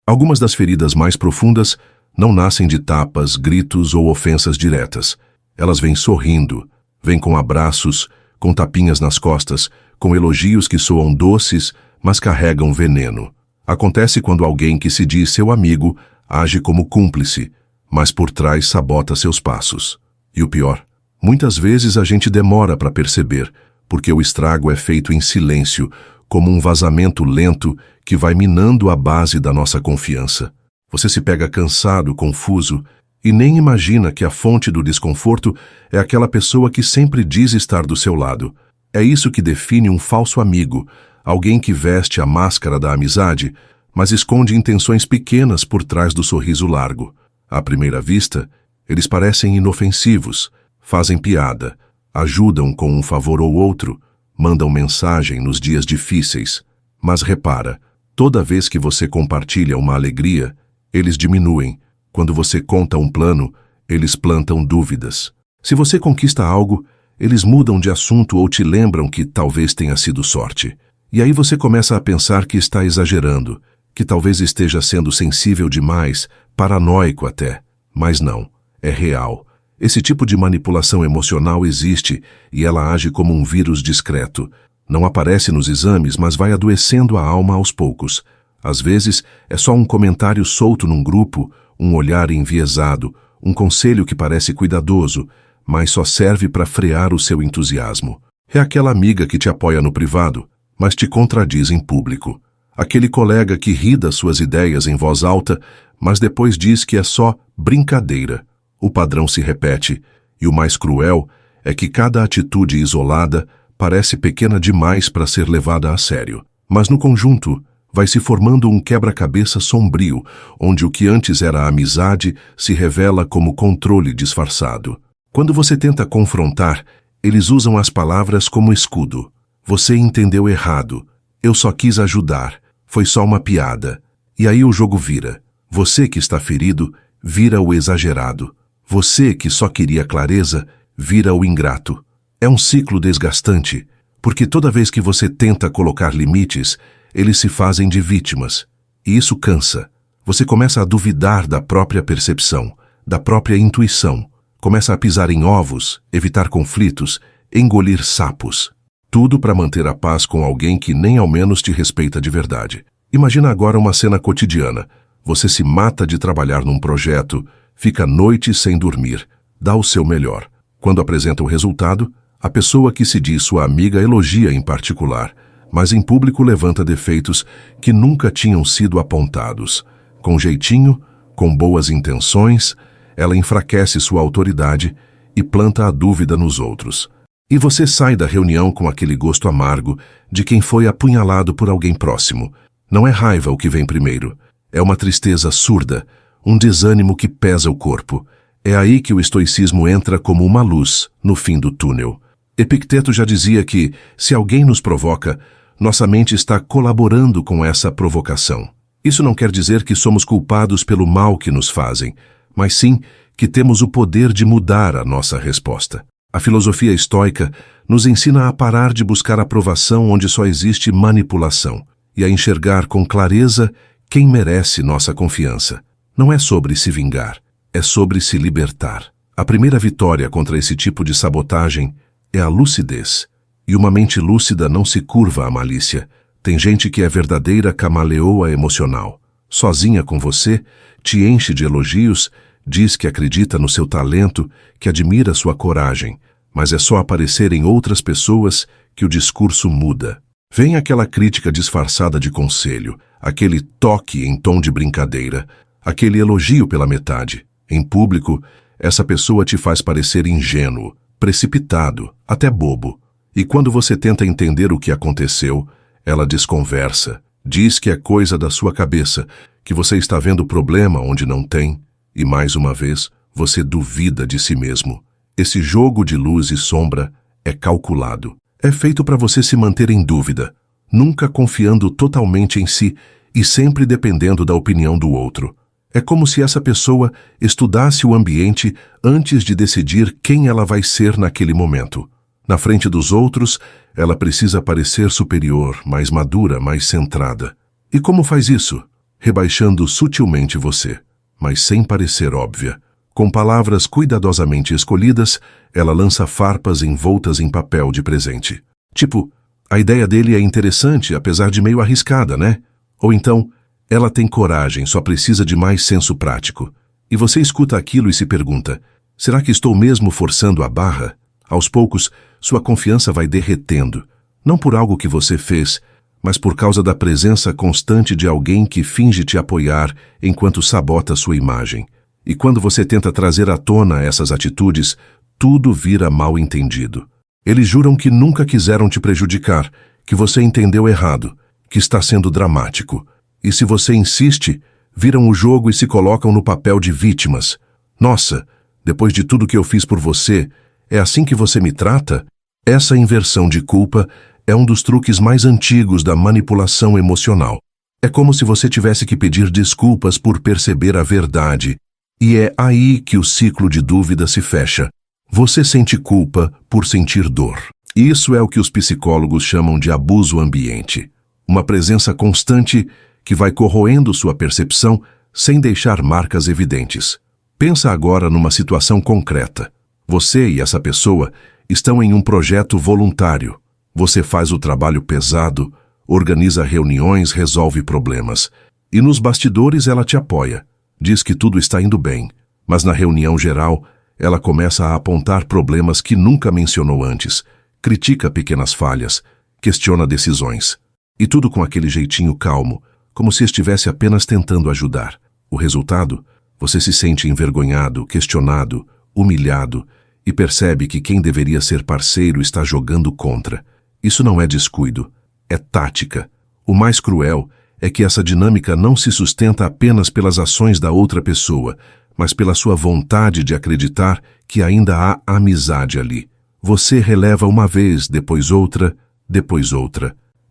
Algumas das feridas mais profundas não nascem de tapas, gritos ou ofensas diretas. Elas vêm sorrindo, vêm com abraços, com tapinhas nas costas, com elogios que soam doces, mas carregam veneno. Acontece quando alguém que se diz seu amigo age como cúmplice, mas por trás sabota seus passos. E o pior, muitas vezes a gente demora para perceber, porque o estrago é feito em silêncio, como um vazamento lento que vai minando a base da nossa confiança. Você se pega cansado, confuso, e nem imagina que a fonte do desconforto é aquela pessoa que sempre diz estar do seu lado. É isso que define um falso amigo, alguém que veste a máscara da amizade, mas esconde intenções pequenas por trás do sorriso largo. À primeira vista, eles parecem inofensivos, fazem piada, ajudam com um favor ou outro, mandam mensagem nos dias difíceis. Mas repara, toda vez que você compartilha uma alegria, eles diminuem. Quando você conta um plano, eles plantam dúvidas. Se você conquista algo, eles mudam de assunto ou te lembram que talvez tenha sido sorte. E aí você começa a pensar que está exagerando, que talvez esteja sendo sensível demais, paranoico até. Mas não, é real. Esse tipo de manipulação emocional existe e ela age como um vírus discreto. Não aparece nos exames, mas vai adoecendo a alma aos poucos. Às vezes, é só um comentário solto num grupo, um olhar enviesado, um conselho que parece cuidadoso, mas só serve para frear o seu entusiasmo. É aquela amiga que te apoia no privado, mas te contradiz em público. Aquele colega que ri das suas ideias em voz alta, mas depois diz que é só brincadeira. O padrão se repete, e o mais cruel é que cada atitude isolada parece pequena demais para ser levada a sério. Mas no conjunto, vai se formando um quebra-cabeça sombrio, onde o que antes era amizade se revela como controle disfarçado. Quando você tenta confrontar, eles usam as palavras como escudo. Você entendeu errado. Eu só quis ajudar. Foi só uma piada. E aí o jogo vira. Você que está ferido, vira o exagerado. Você que só queria clareza, vira o ingrato. É um ciclo desgastante, porque toda vez que você tenta colocar limites, eles se fazem de vítimas. E isso cansa. Você começa a duvidar da própria percepção, da própria intuição. Começa a pisar em ovos, evitar conflitos, engolir sapos. Tudo para manter a paz com alguém que nem ao menos te respeita de verdade. Imagina agora uma cena cotidiana. Você se mata de trabalhar num projeto, fica noites sem dormir, dá o seu melhor. Quando apresenta o resultado, a pessoa que se diz sua amiga elogia em particular, mas em público levanta defeitos que nunca tinham sido apontados. Com jeitinho, com boas intenções, ela enfraquece sua autoridade e planta a dúvida nos outros. E você sai da reunião com aquele gosto amargo de quem foi apunhalado por alguém próximo. Não é raiva o que vem primeiro, é uma tristeza surda, um desânimo que pesa o corpo. É aí que o estoicismo entra como uma luz no fim do túnel. Epicteto já dizia que, se alguém nos provoca, nossa mente está colaborando com essa provocação. Isso não quer dizer que somos culpados pelo mal que nos fazem, mas sim que temos o poder de mudar a nossa resposta. A filosofia estoica nos ensina a parar de buscar aprovação onde só existe manipulação e a enxergar com clareza quem merece nossa confiança. Não é sobre se vingar, é sobre se libertar. A primeira vitória contra esse tipo de sabotagem é a lucidez. E uma mente lúcida não se curva à malícia. Tem gente que é verdadeira camaleoa emocional. Sozinha com você, te enche de elogios, diz que acredita no seu talento, que admira sua coragem, mas é só aparecer em outras pessoas que o discurso muda. Vem aquela crítica disfarçada de conselho, aquele toque em tom de brincadeira, aquele elogio pela metade. Em público, essa pessoa te faz parecer ingênuo, precipitado, até bobo. E quando você tenta entender o que aconteceu, ela desconversa, diz que é coisa da sua cabeça, que você está vendo problema onde não tem, e mais uma vez, você duvida de si mesmo. Esse jogo de luz e sombra é calculado. É feito para você se manter em dúvida, nunca confiando totalmente em si e sempre dependendo da opinião do outro. É como se essa pessoa estudasse o ambiente antes de decidir quem ela vai ser naquele momento. Na frente dos outros, ela precisa parecer superior, mais madura, mais centrada. E como faz isso? rebaixando sutilmente você, mas sem parecer óbvia. Com palavras cuidadosamente escolhidas, ela lança farpas envoltas em papel de presente. Tipo, a ideia dele é interessante, apesar de meio arriscada, né? Ou então, ela tem coragem, só precisa de mais senso prático. E você escuta aquilo e se pergunta, será que estou mesmo forçando a barra? Aos poucos, sua confiança vai derretendo, não por algo que você fez, mas por causa da presença constante de alguém que finge te apoiar enquanto sabota sua imagem. E quando você tenta trazer à tona essas atitudes, tudo vira mal entendido. Eles juram que nunca quiseram te prejudicar, que você entendeu errado, que está sendo dramático. E se você insiste, viram o jogo e se colocam no papel de vítimas. Nossa, depois de tudo que eu fiz por você, é assim que você me trata? Essa inversão de culpa é um dos truques mais antigos da manipulação emocional. É como se você tivesse que pedir desculpas por perceber a verdade. E é aí que o ciclo de dúvida se fecha. Você sente culpa por sentir dor. Isso é o que os psicólogos chamam de abuso ambiente. Uma presença constante que vai corroendo sua percepção sem deixar marcas evidentes. Pensa agora numa situação concreta. Você e essa pessoa estão em um projeto voluntário. Você faz o trabalho pesado, organiza reuniões, resolve problemas. E nos bastidores ela te apoia. Diz que tudo está indo bem, mas na reunião geral, ela começa a apontar problemas que nunca mencionou antes, critica pequenas falhas, questiona decisões. E tudo com aquele jeitinho calmo, como se estivesse apenas tentando ajudar. O resultado? Você se sente envergonhado, questionado, humilhado e percebe que quem deveria ser parceiro está jogando contra. Isso não é descuido, é tática. O mais cruel é que essa dinâmica não se sustenta apenas pelas ações da outra pessoa, mas pela sua vontade de acreditar que ainda há amizade ali. Você releva uma vez, depois outra,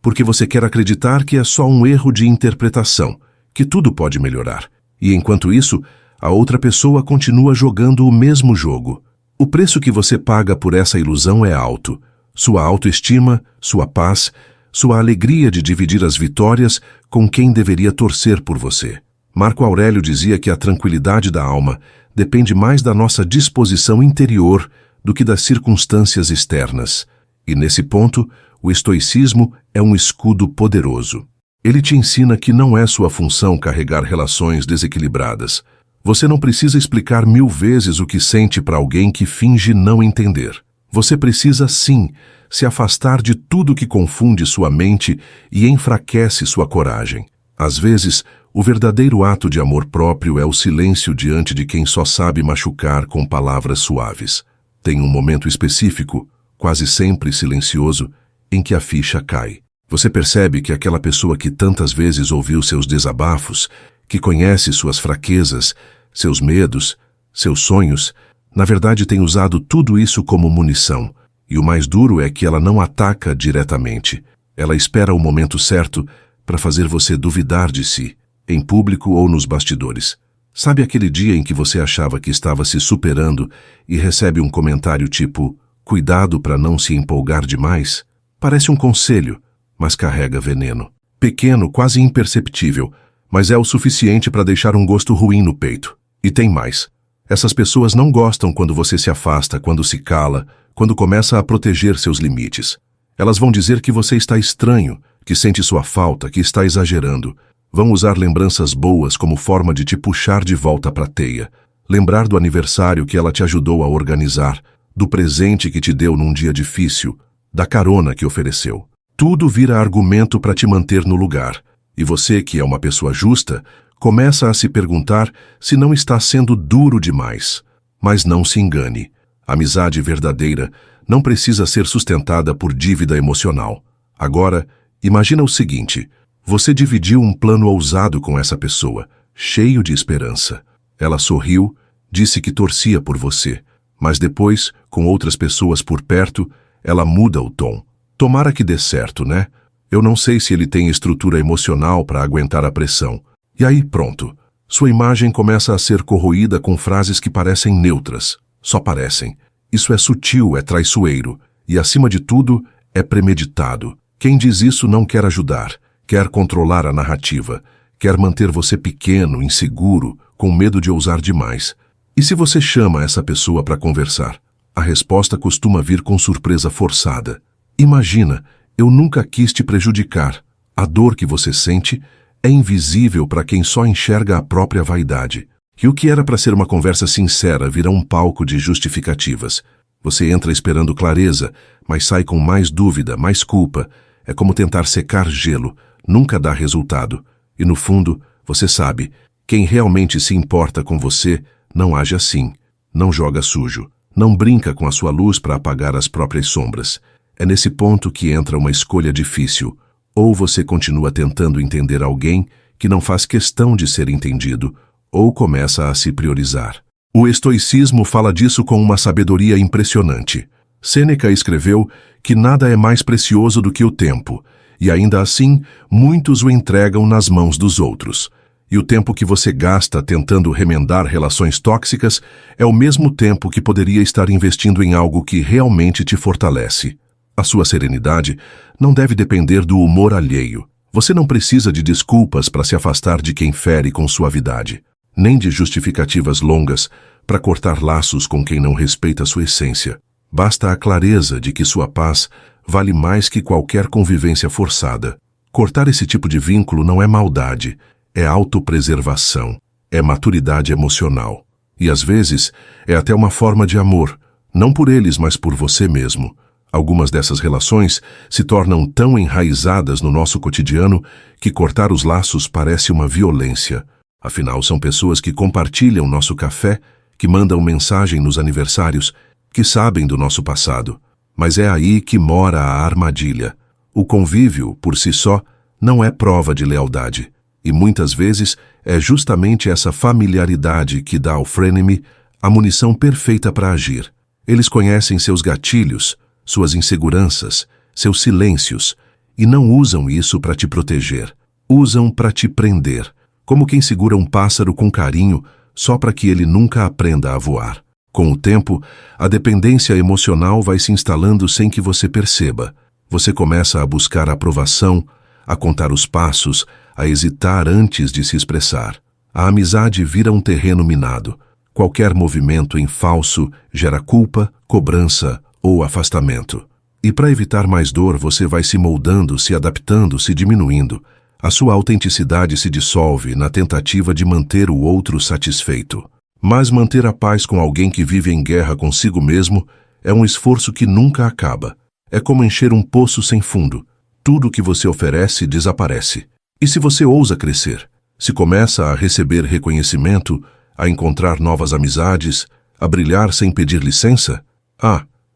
porque você quer acreditar que é só um erro de interpretação, que tudo pode melhorar. E enquanto isso, a outra pessoa continua jogando o mesmo jogo. O preço que você paga por essa ilusão é alto. Sua autoestima, sua paz, sua alegria de dividir as vitórias com quem deveria torcer por você. Marco Aurélio dizia que a tranquilidade da alma depende mais da nossa disposição interior do que das circunstâncias externas. E nesse ponto, o estoicismo é um escudo poderoso. Ele te ensina que não é sua função carregar relações desequilibradas. Você não precisa explicar 1000 vezes o que sente para alguém que finge não entender. Você precisa, sim, se afastar de tudo que confunde sua mente e enfraquece sua coragem. Às vezes, o verdadeiro ato de amor próprio é o silêncio diante de quem só sabe machucar com palavras suaves. Tem um momento específico, quase sempre silencioso, em que a ficha cai. Você percebe que aquela pessoa que tantas vezes ouviu seus desabafos, que conhece suas fraquezas, seus medos, seus sonhos, na verdade tem usado tudo isso como munição. E o mais duro é que ela não ataca diretamente. Ela espera o momento certo para fazer você duvidar de si, em público ou nos bastidores. Sabe aquele dia em que você achava que estava se superando e recebe um comentário tipo, cuidado para não se empolgar demais? Parece um conselho, mas carrega veneno. Pequeno, quase imperceptível, mas é o suficiente para deixar um gosto ruim no peito. E tem mais. Essas pessoas não gostam quando você se afasta, quando se cala, quando começa a proteger seus limites. Elas vão dizer que você está estranho, que sente sua falta, que está exagerando. Vão usar lembranças boas como forma de te puxar de volta para a teia. Lembrar do aniversário que ela te ajudou a organizar, do presente que te deu num dia difícil, da carona que ofereceu. Tudo vira argumento para te manter no lugar. E você, que é uma pessoa justa, começa a se perguntar se não está sendo duro demais. Mas não se engane. A amizade verdadeira não precisa ser sustentada por dívida emocional. Agora, imagina o seguinte: você dividiu um plano ousado com essa pessoa, cheio de esperança. Ela sorriu, disse que torcia por você, mas depois, com outras pessoas por perto, ela muda o tom. Tomara que dê certo, né? Eu não sei se ele tem estrutura emocional para aguentar a pressão. E aí, pronto. Sua imagem começa a ser corroída com frases que parecem neutras. Só parecem. Isso é sutil, é traiçoeiro. E, acima de tudo, é premeditado. Quem diz isso não quer ajudar. Quer controlar a narrativa. Quer manter você pequeno, inseguro, com medo de ousar demais. E se você chama essa pessoa para conversar? A resposta costuma vir com surpresa forçada. Imagina, eu nunca quis te prejudicar. A dor que você sente é invisível para quem só enxerga a própria vaidade. E o que era para ser uma conversa sincera vira um palco de justificativas. Você entra esperando clareza, mas sai com mais dúvida, mais culpa. É como tentar secar gelo, nunca dá resultado. E no fundo, você sabe, quem realmente se importa com você não age assim, não joga sujo, não brinca com a sua luz para apagar as próprias sombras. É nesse ponto que entra uma escolha difícil. Ou você continua tentando entender alguém que não faz questão de ser entendido, ou começa a se priorizar. O estoicismo fala disso com uma sabedoria impressionante. Sêneca escreveu que nada é mais precioso do que o tempo, e ainda assim, muitos o entregam nas mãos dos outros. E o tempo que você gasta tentando remendar relações tóxicas é o mesmo tempo que poderia estar investindo em algo que realmente te fortalece. A sua serenidade não deve depender do humor alheio. Você não precisa de desculpas para se afastar de quem fere com suavidade, nem de justificativas longas para cortar laços com quem não respeita sua essência. Basta a clareza de que sua paz vale mais que qualquer convivência forçada. Cortar esse tipo de vínculo não é maldade, é autopreservação, é maturidade emocional. E às vezes é até uma forma de amor, não por eles, mas por você mesmo. Algumas dessas relações se tornam tão enraizadas no nosso cotidiano que cortar os laços parece uma violência. Afinal, são pessoas que compartilham nosso café, que mandam mensagem nos aniversários, que sabem do nosso passado. Mas é aí que mora a armadilha. O convívio, por si só, não é prova de lealdade. E muitas vezes é justamente essa familiaridade que dá ao frenemy a munição perfeita para agir. Eles conhecem seus gatilhos, suas inseguranças, seus silêncios, e não usam isso para te proteger. Usam para te prender, como quem segura um pássaro com carinho só para que ele nunca aprenda a voar. Com o tempo, a dependência emocional vai se instalando sem que você perceba. Você começa a buscar aprovação, a contar os passos, a hesitar antes de se expressar. A amizade vira um terreno minado. Qualquer movimento em falso gera culpa, cobrança ou afastamento. E para evitar mais dor, você vai se moldando, se adaptando, se diminuindo. A sua autenticidade se dissolve na tentativa de manter o outro satisfeito. Mas manter a paz com alguém que vive em guerra consigo mesmo é um esforço que nunca acaba. É como encher um poço sem fundo. Tudo que você oferece desaparece. E se você ousa crescer? Se começa a receber reconhecimento, a encontrar novas amizades, a brilhar sem pedir licença?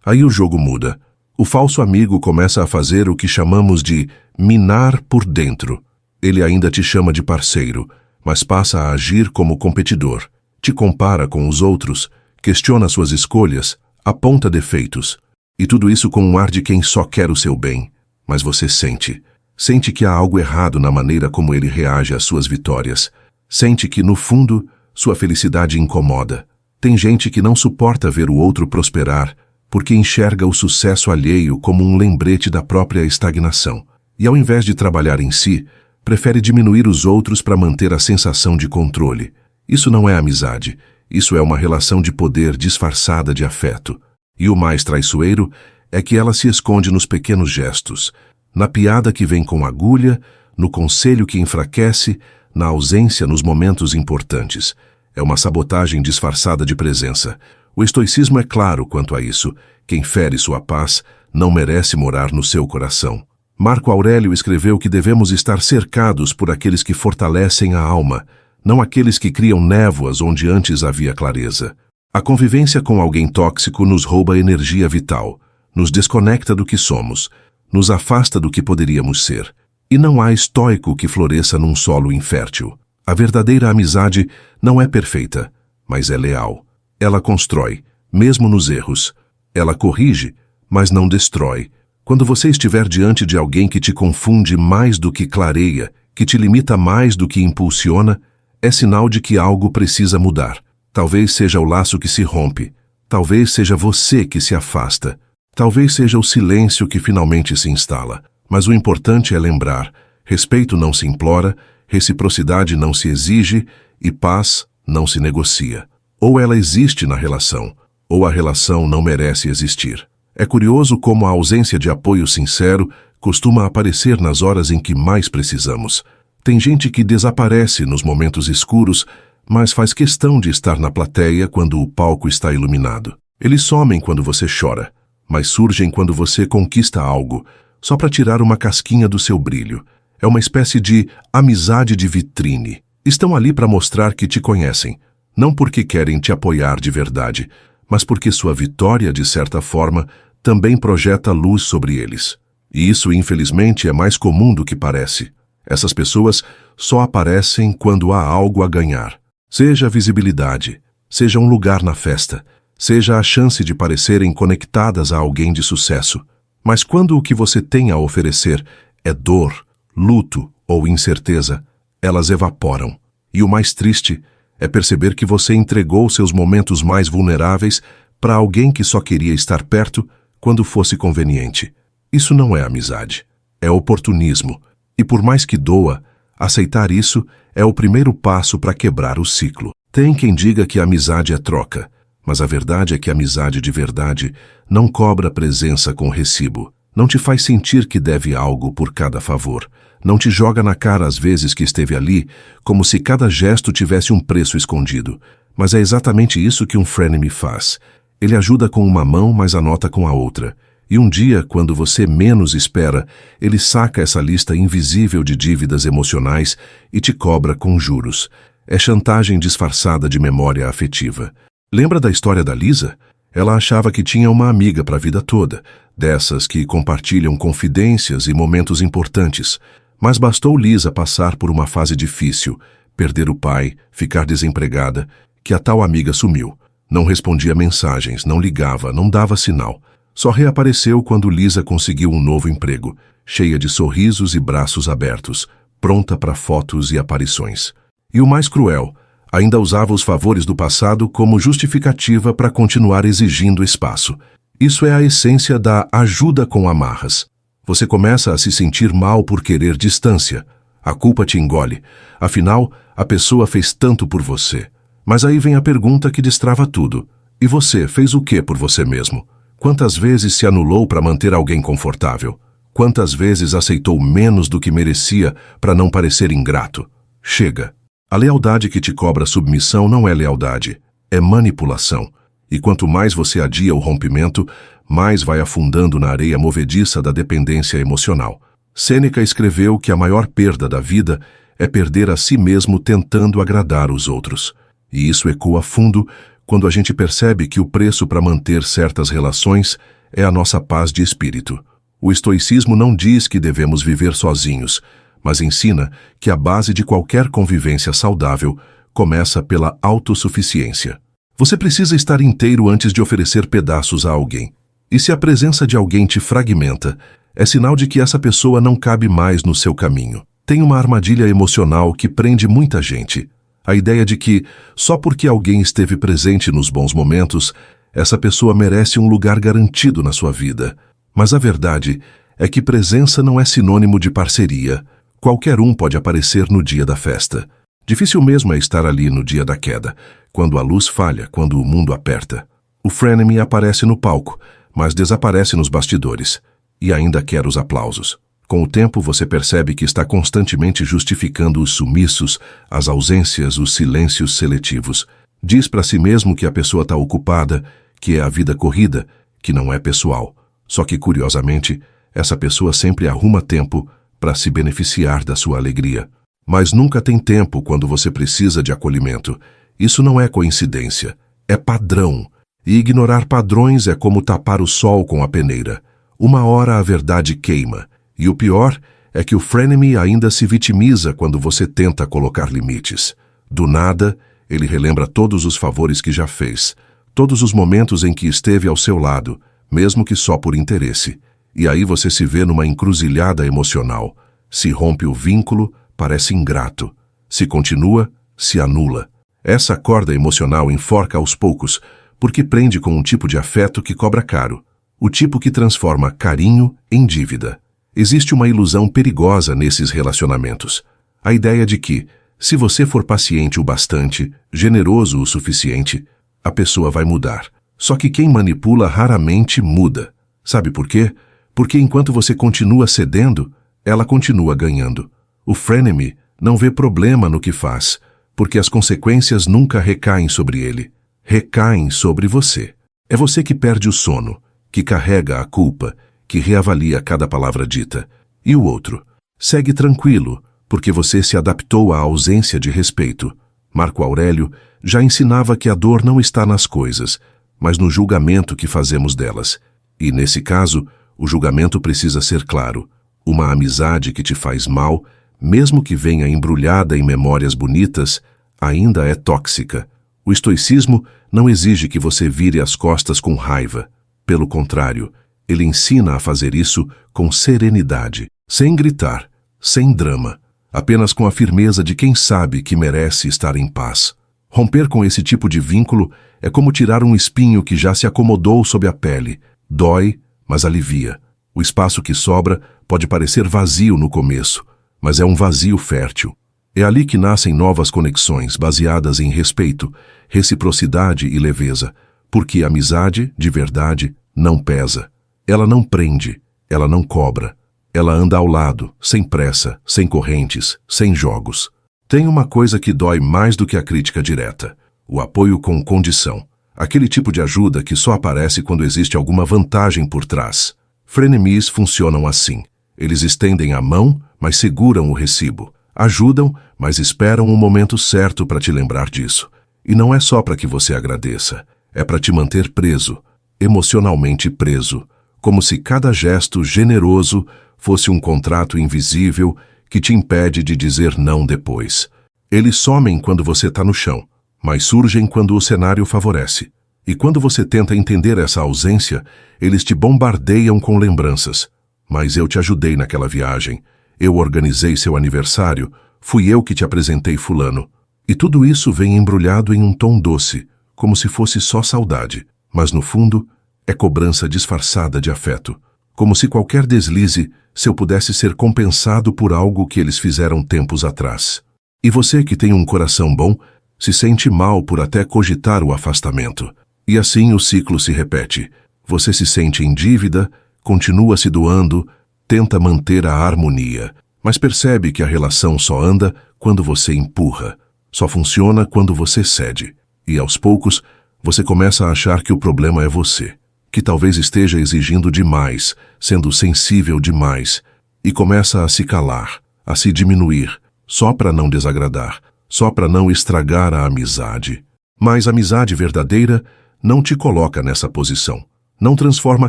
Aí o jogo muda. O falso amigo começa a fazer o que chamamos de minar por dentro. Ele ainda te chama de parceiro, mas passa a agir como competidor. Te compara com os outros, questiona suas escolhas, aponta defeitos. E tudo isso com um ar de quem só quer o seu bem. Mas você sente. Sente que há algo errado na maneira como ele reage às suas vitórias. Sente que, no fundo, sua felicidade incomoda. Tem gente que não suporta ver o outro prosperar, porque enxerga o sucesso alheio como um lembrete da própria estagnação. E ao invés de trabalhar em si, prefere diminuir os outros para manter a sensação de controle. Isso não é amizade, isso é uma relação de poder disfarçada de afeto. E o mais traiçoeiro é que ela se esconde nos pequenos gestos, na piada que vem com agulha, no conselho que enfraquece, na ausência nos momentos importantes. É uma sabotagem disfarçada de presença. O estoicismo é claro quanto a isso. Quem fere sua paz não merece morar no seu coração. Marco Aurélio escreveu que devemos estar cercados por aqueles que fortalecem a alma, não aqueles que criam névoas onde antes havia clareza. A convivência com alguém tóxico nos rouba energia vital, nos desconecta do que somos, nos afasta do que poderíamos ser. E não há estoico que floresça num solo infértil. A verdadeira amizade não é perfeita, mas é leal. Ela constrói, mesmo nos erros. Ela corrige, mas não destrói. Quando você estiver diante de alguém que te confunde mais do que clareia, que te limita mais do que impulsiona, é sinal de que algo precisa mudar. Talvez seja o laço que se rompe. Talvez seja você que se afasta. Talvez seja o silêncio que finalmente se instala. Mas o importante é lembrar: respeito não se implora, Reciprocidade não se exige e paz não se negocia. Ou ela existe na relação, ou a relação não merece existir. É curioso como a ausência de apoio sincero costuma aparecer nas horas em que mais precisamos. Tem gente que desaparece nos momentos escuros, mas faz questão de estar na plateia quando o palco está iluminado. Eles somem quando você chora, mas surgem quando você conquista algo, só para tirar uma casquinha do seu brilho. É uma espécie de amizade de vitrine. Estão ali para mostrar que te conhecem, não porque querem te apoiar de verdade, mas porque sua vitória, de certa forma, também projeta luz sobre eles. E isso, infelizmente, é mais comum do que parece. Essas pessoas só aparecem quando há algo a ganhar. Seja a visibilidade, seja um lugar na festa, seja a chance de parecerem conectadas a alguém de sucesso. Mas quando o que você tem a oferecer é dor, luto ou incerteza, elas evaporam. E o mais triste é perceber que você entregou seus momentos mais vulneráveis para alguém que só queria estar perto quando fosse conveniente. Isso não é amizade, é oportunismo. E por mais que doa, aceitar isso é o primeiro passo para quebrar o ciclo. Tem quem diga que a amizade é troca, mas a verdade é que a amizade de verdade não cobra presença com recibo. Não te faz sentir que deve algo por cada favor. Não te joga na cara as vezes que esteve ali, como se cada gesto tivesse um preço escondido. Mas é exatamente isso que um frenemy faz. Ele ajuda com uma mão, mas anota com a outra. E um dia, quando você menos espera, ele saca essa lista invisível de dívidas emocionais e te cobra com juros. É chantagem disfarçada de memória afetiva. Lembra da história da Lisa? Ela achava que tinha uma amiga para a vida toda, dessas que compartilham confidências e momentos importantes. Mas bastou Lisa passar por uma fase difícil, perder o pai, ficar desempregada, que a tal amiga sumiu. Não respondia mensagens, não ligava, não dava sinal. Só reapareceu quando Lisa conseguiu um novo emprego, cheia de sorrisos e braços abertos, pronta para fotos e aparições. E o mais cruel, ainda usava os favores do passado como justificativa para continuar exigindo espaço. Isso é a essência da ajuda com amarras. Você começa a se sentir mal por querer distância. A culpa te engole. Afinal, a pessoa fez tanto por você. Mas aí vem a pergunta que destrava tudo. E você fez o que por você mesmo? Quantas vezes se anulou para manter alguém confortável? Quantas vezes aceitou menos do que merecia para não parecer ingrato? Chega. A lealdade que te cobra submissão não é lealdade, é manipulação. E quanto mais você adia o rompimento, mais vai afundando na areia movediça da dependência emocional. Sêneca escreveu que a maior perda da vida é perder a si mesmo tentando agradar os outros. E isso ecoa fundo quando a gente percebe que o preço para manter certas relações é a nossa paz de espírito. O estoicismo não diz que devemos viver sozinhos, mas ensina que a base de qualquer convivência saudável começa pela autossuficiência. Você precisa estar inteiro antes de oferecer pedaços a alguém. E se a presença de alguém te fragmenta, é sinal de que essa pessoa não cabe mais no seu caminho. Tem uma armadilha emocional que prende muita gente. A ideia de que, só porque alguém esteve presente nos bons momentos, essa pessoa merece um lugar garantido na sua vida. Mas a verdade é que presença não é sinônimo de parceria. Qualquer um pode aparecer no dia da festa. Difícil mesmo é estar ali no dia da queda, quando a luz falha, quando o mundo aperta. O frenemy aparece no palco, mas desaparece nos bastidores, e ainda quer os aplausos. Com o tempo você percebe que está constantemente justificando os sumiços, as ausências, os silêncios seletivos. Diz para si mesmo que a pessoa está ocupada, que é a vida corrida, que não é pessoal. Só que, curiosamente, essa pessoa sempre arruma tempo para se beneficiar da sua alegria. Mas nunca tem tempo quando você precisa de acolhimento. Isso não é coincidência, é padrão. E ignorar padrões é como tapar o sol com a peneira. Uma hora a verdade queima. E o pior é que o frenemy ainda se vitimiza quando você tenta colocar limites. Do nada, ele relembra todos os favores que já fez, todos os momentos em que esteve ao seu lado, mesmo que só por interesse. E aí você se vê numa encruzilhada emocional. Se rompe o vínculo, parece ingrato. Se continua, se anula. Essa corda emocional enforca aos poucos, porque prende com um tipo de afeto que cobra caro. O tipo que transforma carinho em dívida. Existe uma ilusão perigosa nesses relacionamentos. A ideia de que, se você for paciente o bastante, generoso o suficiente, a pessoa vai mudar. Só que quem manipula raramente muda. Sabe por quê? Porque enquanto você continua cedendo, ela continua ganhando. O frenemy não vê problema no que faz, porque as consequências nunca recaem sobre ele. Recaem sobre você. É você que perde o sono, que carrega a culpa, que reavalia cada palavra dita. E o outro? Segue tranquilo, porque você se adaptou à ausência de respeito. Marco Aurélio já ensinava que a dor não está nas coisas, mas no julgamento que fazemos delas. E, nesse caso, o julgamento precisa ser claro. Uma amizade que te faz mal, mesmo que venha embrulhada em memórias bonitas, ainda é tóxica. O estoicismo não exige que você vire as costas com raiva. Pelo contrário, ele ensina a fazer isso com serenidade, sem gritar, sem drama, apenas com a firmeza de quem sabe que merece estar em paz. Romper com esse tipo de vínculo é como tirar um espinho que já se acomodou sob a pele. Dói, mas alivia. O espaço que sobra pode parecer vazio no começo, mas é um vazio fértil. É ali que nascem novas conexões baseadas em respeito, reciprocidade e leveza, porque a amizade, de verdade, não pesa. Ela não prende, ela não cobra. Ela anda ao lado, sem pressa, sem correntes, sem jogos. Tem uma coisa que dói mais do que a crítica direta: o apoio com condição. Aquele tipo de ajuda que só aparece quando existe alguma vantagem por trás. Frenemies funcionam assim. Eles estendem a mão, mas seguram o recibo. Ajudam, mas esperam o momento certo para te lembrar disso. E não é só para que você agradeça. É para te manter preso, emocionalmente preso, como se cada gesto generoso fosse um contrato invisível que te impede de dizer não depois. Eles somem quando você está no chão, mas surgem quando o cenário favorece. E quando você tenta entender essa ausência, eles te bombardeiam com lembranças. Mas eu te ajudei naquela viagem, eu organizei seu aniversário, fui eu que te apresentei fulano. E tudo isso vem embrulhado em um tom doce, como se fosse só saudade, mas no fundo é cobrança disfarçada de afeto. Como se qualquer deslize seu pudesse ser compensado por algo que eles fizeram tempos atrás. E você que tem um coração bom, se sente mal por até cogitar o afastamento. E assim o ciclo se repete. Você se sente em dívida, continua se doando, tenta manter a harmonia, mas percebe que a relação só anda quando você empurra, só funciona quando você cede. E aos poucos, você começa a achar que o problema é você, que talvez esteja exigindo demais, sendo sensível demais, e começa a se calar, a se diminuir, só para não desagradar, só para não estragar a amizade. Mas a amizade verdadeira não te coloca nessa posição. Não transforma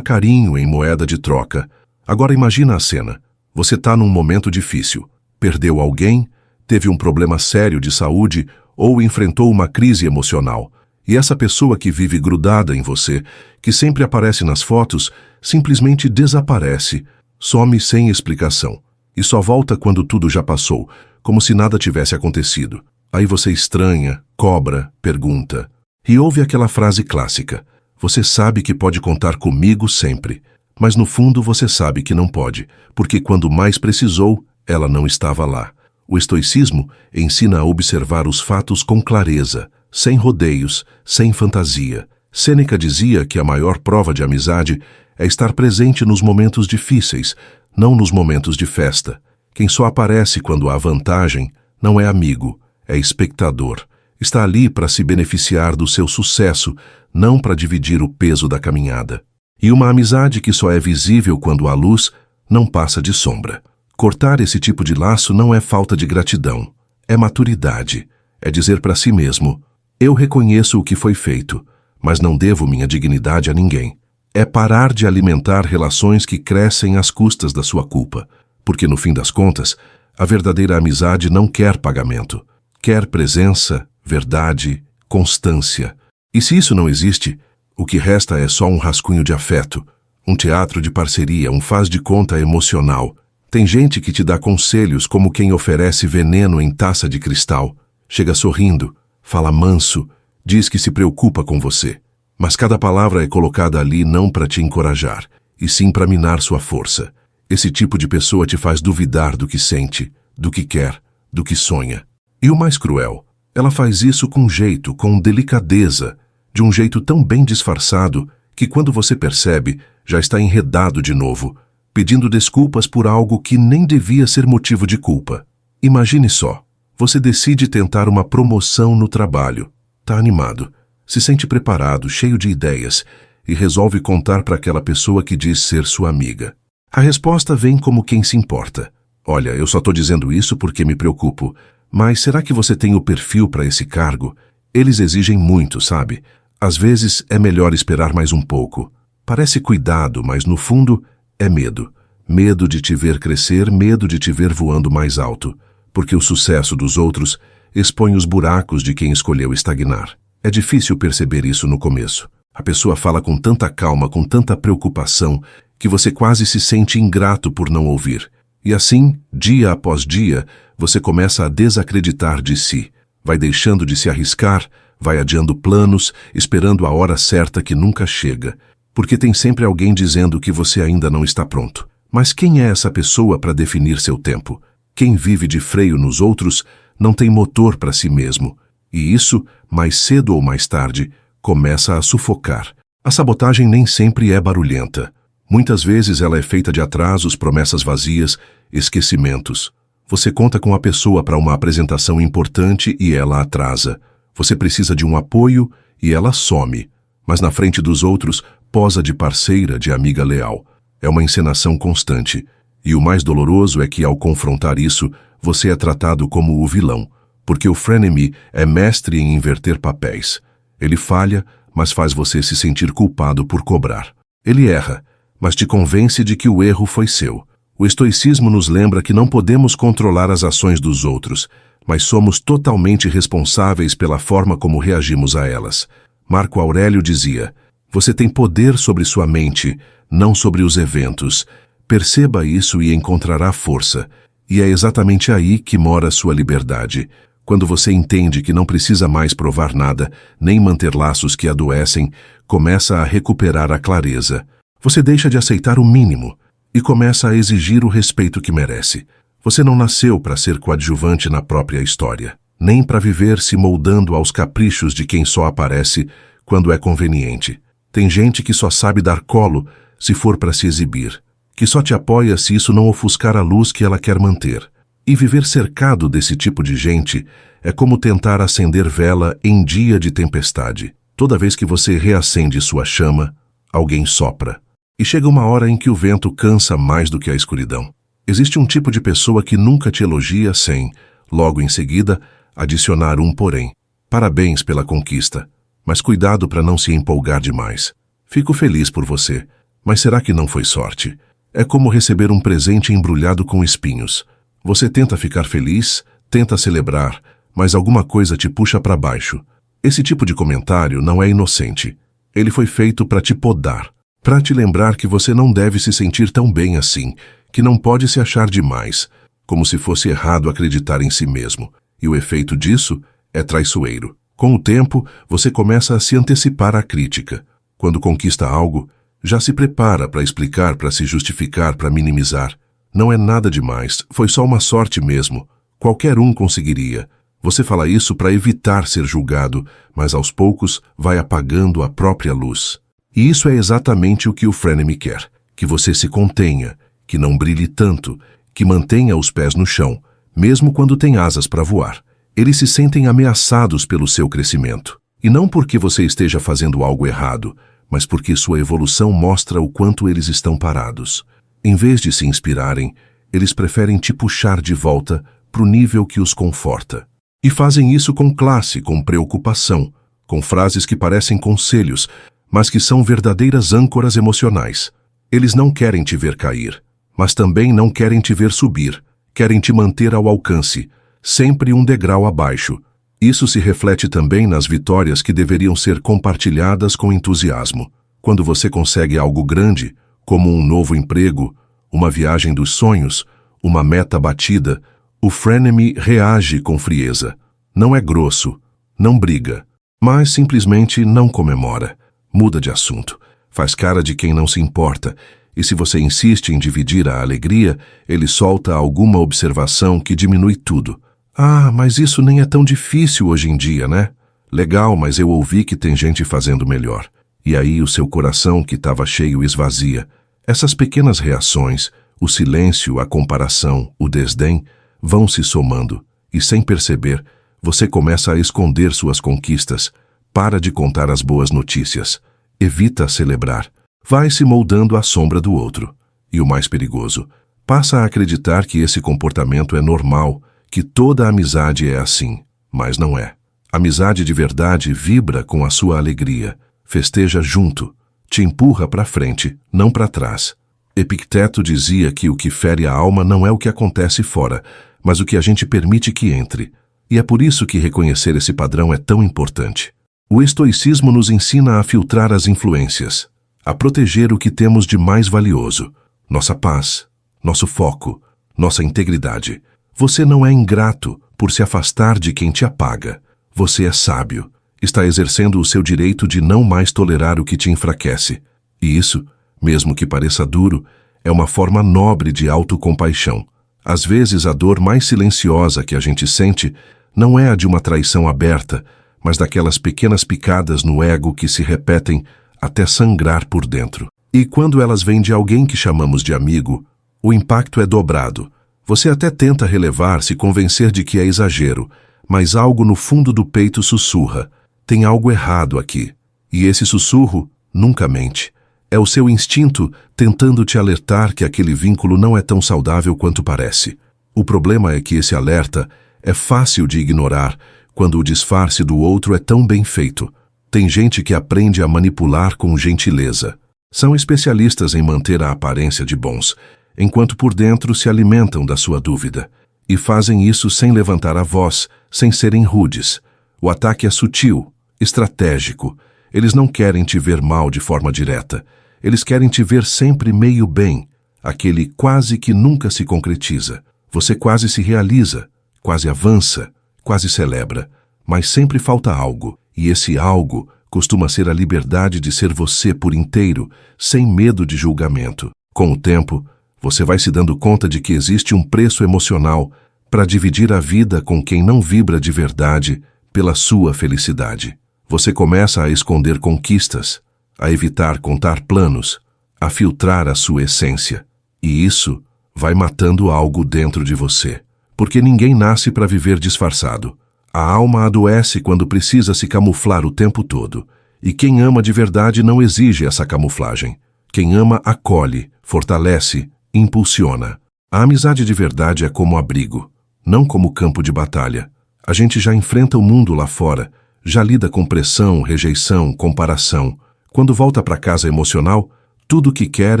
carinho em moeda de troca. Agora imagina a cena. Você está num momento difícil. Perdeu alguém, teve um problema sério de saúde ou enfrentou uma crise emocional. E essa pessoa que vive grudada em você, que sempre aparece nas fotos, simplesmente desaparece, some sem explicação. E só volta quando tudo já passou, como se nada tivesse acontecido. Aí você estranha, cobra, pergunta. E ouve aquela frase clássica: você sabe que pode contar comigo sempre. Mas no fundo você sabe que não pode, porque quando mais precisou, ela não estava lá. O estoicismo ensina a observar os fatos com clareza, sem rodeios, sem fantasia. Sêneca dizia que a maior prova de amizade é estar presente nos momentos difíceis, não nos momentos de festa. Quem só aparece quando há vantagem não é amigo, é espectador. Está ali para se beneficiar do seu sucesso, não para dividir o peso da caminhada. E uma amizade que só é visível quando há luz não passa de sombra. Cortar esse tipo de laço não é falta de gratidão, é maturidade. É dizer para si mesmo: eu reconheço o que foi feito, mas não devo minha dignidade a ninguém. É parar de alimentar relações que crescem às custas da sua culpa, porque no fim das contas, a verdadeira amizade não quer pagamento, quer presença, verdade, constância. E se isso não existe, o que resta é só um rascunho de afeto, um teatro de parceria, um faz de conta emocional. Tem gente que te dá conselhos como quem oferece veneno em taça de cristal. Chega sorrindo, fala manso, diz que se preocupa com você. Mas cada palavra é colocada ali não para te encorajar, e sim para minar sua força. Esse tipo de pessoa te faz duvidar do que sente, do que quer, do que sonha. E o mais cruel, ela faz isso com jeito, com delicadeza, de um jeito tão bem disfarçado que quando você percebe, já está enredado de novo, pedindo desculpas por algo que nem devia ser motivo de culpa. Imagine só, você decide tentar uma promoção no trabalho, tá animado, se sente preparado, cheio de ideias, e resolve contar para aquela pessoa que diz ser sua amiga. A resposta vem como quem se importa. Olha, eu só estou dizendo isso porque me preocupo, mas será que você tem o perfil para esse cargo? Eles exigem muito, sabe? Às vezes é melhor esperar mais um pouco. Parece cuidado, mas no fundo é medo. Medo de te ver crescer, medo de te ver voando mais alto, porque o sucesso dos outros expõe os buracos de quem escolheu estagnar. É difícil perceber isso no começo. A pessoa fala com tanta calma, com tanta preocupação, que você quase se sente ingrato por não ouvir. E assim, dia após dia, você começa a desacreditar de si. Vai deixando de se arriscar, vai adiando planos, esperando a hora certa que nunca chega. Porque tem sempre alguém dizendo que você ainda não está pronto. Mas quem é essa pessoa para definir seu tempo? Quem vive de freio nos outros não tem motor para si mesmo. E isso, mais cedo ou mais tarde, começa a sufocar. A sabotagem nem sempre é barulhenta. Muitas vezes ela é feita de atrasos, promessas vazias, esquecimentos. Você conta com a pessoa para uma apresentação importante e ela atrasa. Você precisa de um apoio e ela some. Mas na frente dos outros, posa de parceira, de amiga leal. É uma encenação constante. E o mais doloroso é que, ao confrontar isso, você é tratado como o vilão. Porque o frenemy é mestre em inverter papéis. Ele falha, mas faz você se sentir culpado por cobrar. Ele erra, mas te convence de que o erro foi seu. O estoicismo nos lembra que não podemos controlar as ações dos outros, mas somos totalmente responsáveis pela forma como reagimos a elas. Marco Aurélio dizia: você tem poder sobre sua mente, não sobre os eventos. Perceba isso e encontrará força. E é exatamente aí que mora sua liberdade. Quando você entende que não precisa mais provar nada, nem manter laços que adoecem, começa a recuperar a clareza. Você deixa de aceitar o mínimo e começa a exigir o respeito que merece. Você não nasceu para ser coadjuvante na própria história, nem para viver se moldando aos caprichos de quem só aparece quando é conveniente. Tem gente que só sabe dar colo se for para se exibir, que só te apoia se isso não ofuscar a luz que ela quer manter. E viver cercado desse tipo de gente é como tentar acender vela em dia de tempestade. Toda vez que você reacende sua chama, alguém sopra. E chega uma hora em que o vento cansa mais do que a escuridão. Existe um tipo de pessoa que nunca te elogia sem, logo em seguida, adicionar um porém. Parabéns pela conquista, mas cuidado para não se empolgar demais. Fico feliz por você, mas será que não foi sorte? É como receber um presente embrulhado com espinhos. Você tenta ficar feliz, tenta celebrar, mas alguma coisa te puxa para baixo. Esse tipo de comentário não é inocente. Ele foi feito para te podar, para te lembrar que você não deve se sentir tão bem assim, que não pode se achar demais, como se fosse errado acreditar em si mesmo. E o efeito disso é traiçoeiro. Com o tempo, você começa a se antecipar à crítica. Quando conquista algo, já se prepara para explicar, para se justificar, para minimizar. Não é nada demais, foi só uma sorte mesmo. Qualquer um conseguiria. Você fala isso para evitar ser julgado, mas aos poucos vai apagando a própria luz. E isso é exatamente o que o frenemy quer. Que você se contenha, que não brilhe tanto, que mantenha os pés no chão, mesmo quando tem asas para voar. Eles se sentem ameaçados pelo seu crescimento. E não porque você esteja fazendo algo errado, mas porque sua evolução mostra o quanto eles estão parados. Em vez de se inspirarem, eles preferem te puxar de volta para o nível que os conforta. E fazem isso com classe, com preocupação, com frases que parecem conselhos, mas que são verdadeiras âncoras emocionais. Eles não querem te ver cair, mas também não querem te ver subir, querem te manter ao alcance, sempre um degrau abaixo. Isso se reflete também nas vitórias que deveriam ser compartilhadas com entusiasmo. Quando você consegue algo grande, como um novo emprego, uma viagem dos sonhos, uma meta batida, o frenemy reage com frieza. Não é grosso, não briga, mas simplesmente não comemora. Muda de assunto, faz cara de quem não se importa, e se você insiste em dividir a alegria, ele solta alguma observação que diminui tudo. Ah, mas isso nem é tão difícil hoje em dia, né? Legal, mas eu ouvi que tem gente fazendo melhor. E aí o seu coração que estava cheio esvazia. Essas pequenas reações, o silêncio, a comparação, o desdém, vão se somando. E sem perceber, você começa a esconder suas conquistas. Para de contar as boas notícias. Evita celebrar. Vai se moldando à sombra do outro. E o mais perigoso, passa a acreditar que esse comportamento é normal, que toda amizade é assim, mas não é. Amizade de verdade vibra com a sua alegria, festeja junto, te empurra para frente, não para trás. Epicteto dizia que o que fere a alma não é o que acontece fora, mas o que a gente permite que entre. E é por isso que reconhecer esse padrão é tão importante. O estoicismo nos ensina a filtrar as influências, a proteger o que temos de mais valioso, nossa paz, nosso foco, nossa integridade. Você não é ingrato por se afastar de quem te apaga. Você é sábio. Está exercendo o seu direito de não mais tolerar o que te enfraquece. E isso, mesmo que pareça duro, é uma forma nobre de autocompaixão. Às vezes, a dor mais silenciosa que a gente sente não é a de uma traição aberta, mas daquelas pequenas picadas no ego que se repetem até sangrar por dentro. E quando elas vêm de alguém que chamamos de amigo, o impacto é dobrado. Você até tenta relevar, se convencer de que é exagero, mas algo no fundo do peito sussurra. Tem algo errado aqui. E esse sussurro nunca mente. É o seu instinto tentando te alertar que aquele vínculo não é tão saudável quanto parece. O problema é que esse alerta é fácil de ignorar quando o disfarce do outro é tão bem feito. Tem gente que aprende a manipular com gentileza. São especialistas em manter a aparência de bons, enquanto por dentro se alimentam da sua dúvida. E fazem isso sem levantar a voz, sem serem rudes. O ataque é sutil, estratégico. Eles não querem te ver mal de forma direta. Eles querem te ver sempre meio bem, aquele quase que nunca se concretiza. Você quase se realiza, quase avança, quase celebra, mas sempre falta algo, e esse algo costuma ser a liberdade de ser você por inteiro, sem medo de julgamento. Com o tempo, você vai se dando conta de que existe um preço emocional para dividir a vida com quem não vibra de verdade pela sua felicidade. Você começa a esconder conquistas, a evitar contar planos, a filtrar a sua essência. E isso vai matando algo dentro de você. Porque ninguém nasce para viver disfarçado. A alma adoece quando precisa se camuflar o tempo todo. E quem ama de verdade não exige essa camuflagem. Quem ama acolhe, fortalece, impulsiona. A amizade de verdade é como abrigo, não como campo de batalha. A gente já enfrenta o mundo lá fora, já lida com pressão, rejeição, comparação. Quando volta para casa emocional, tudo o que quer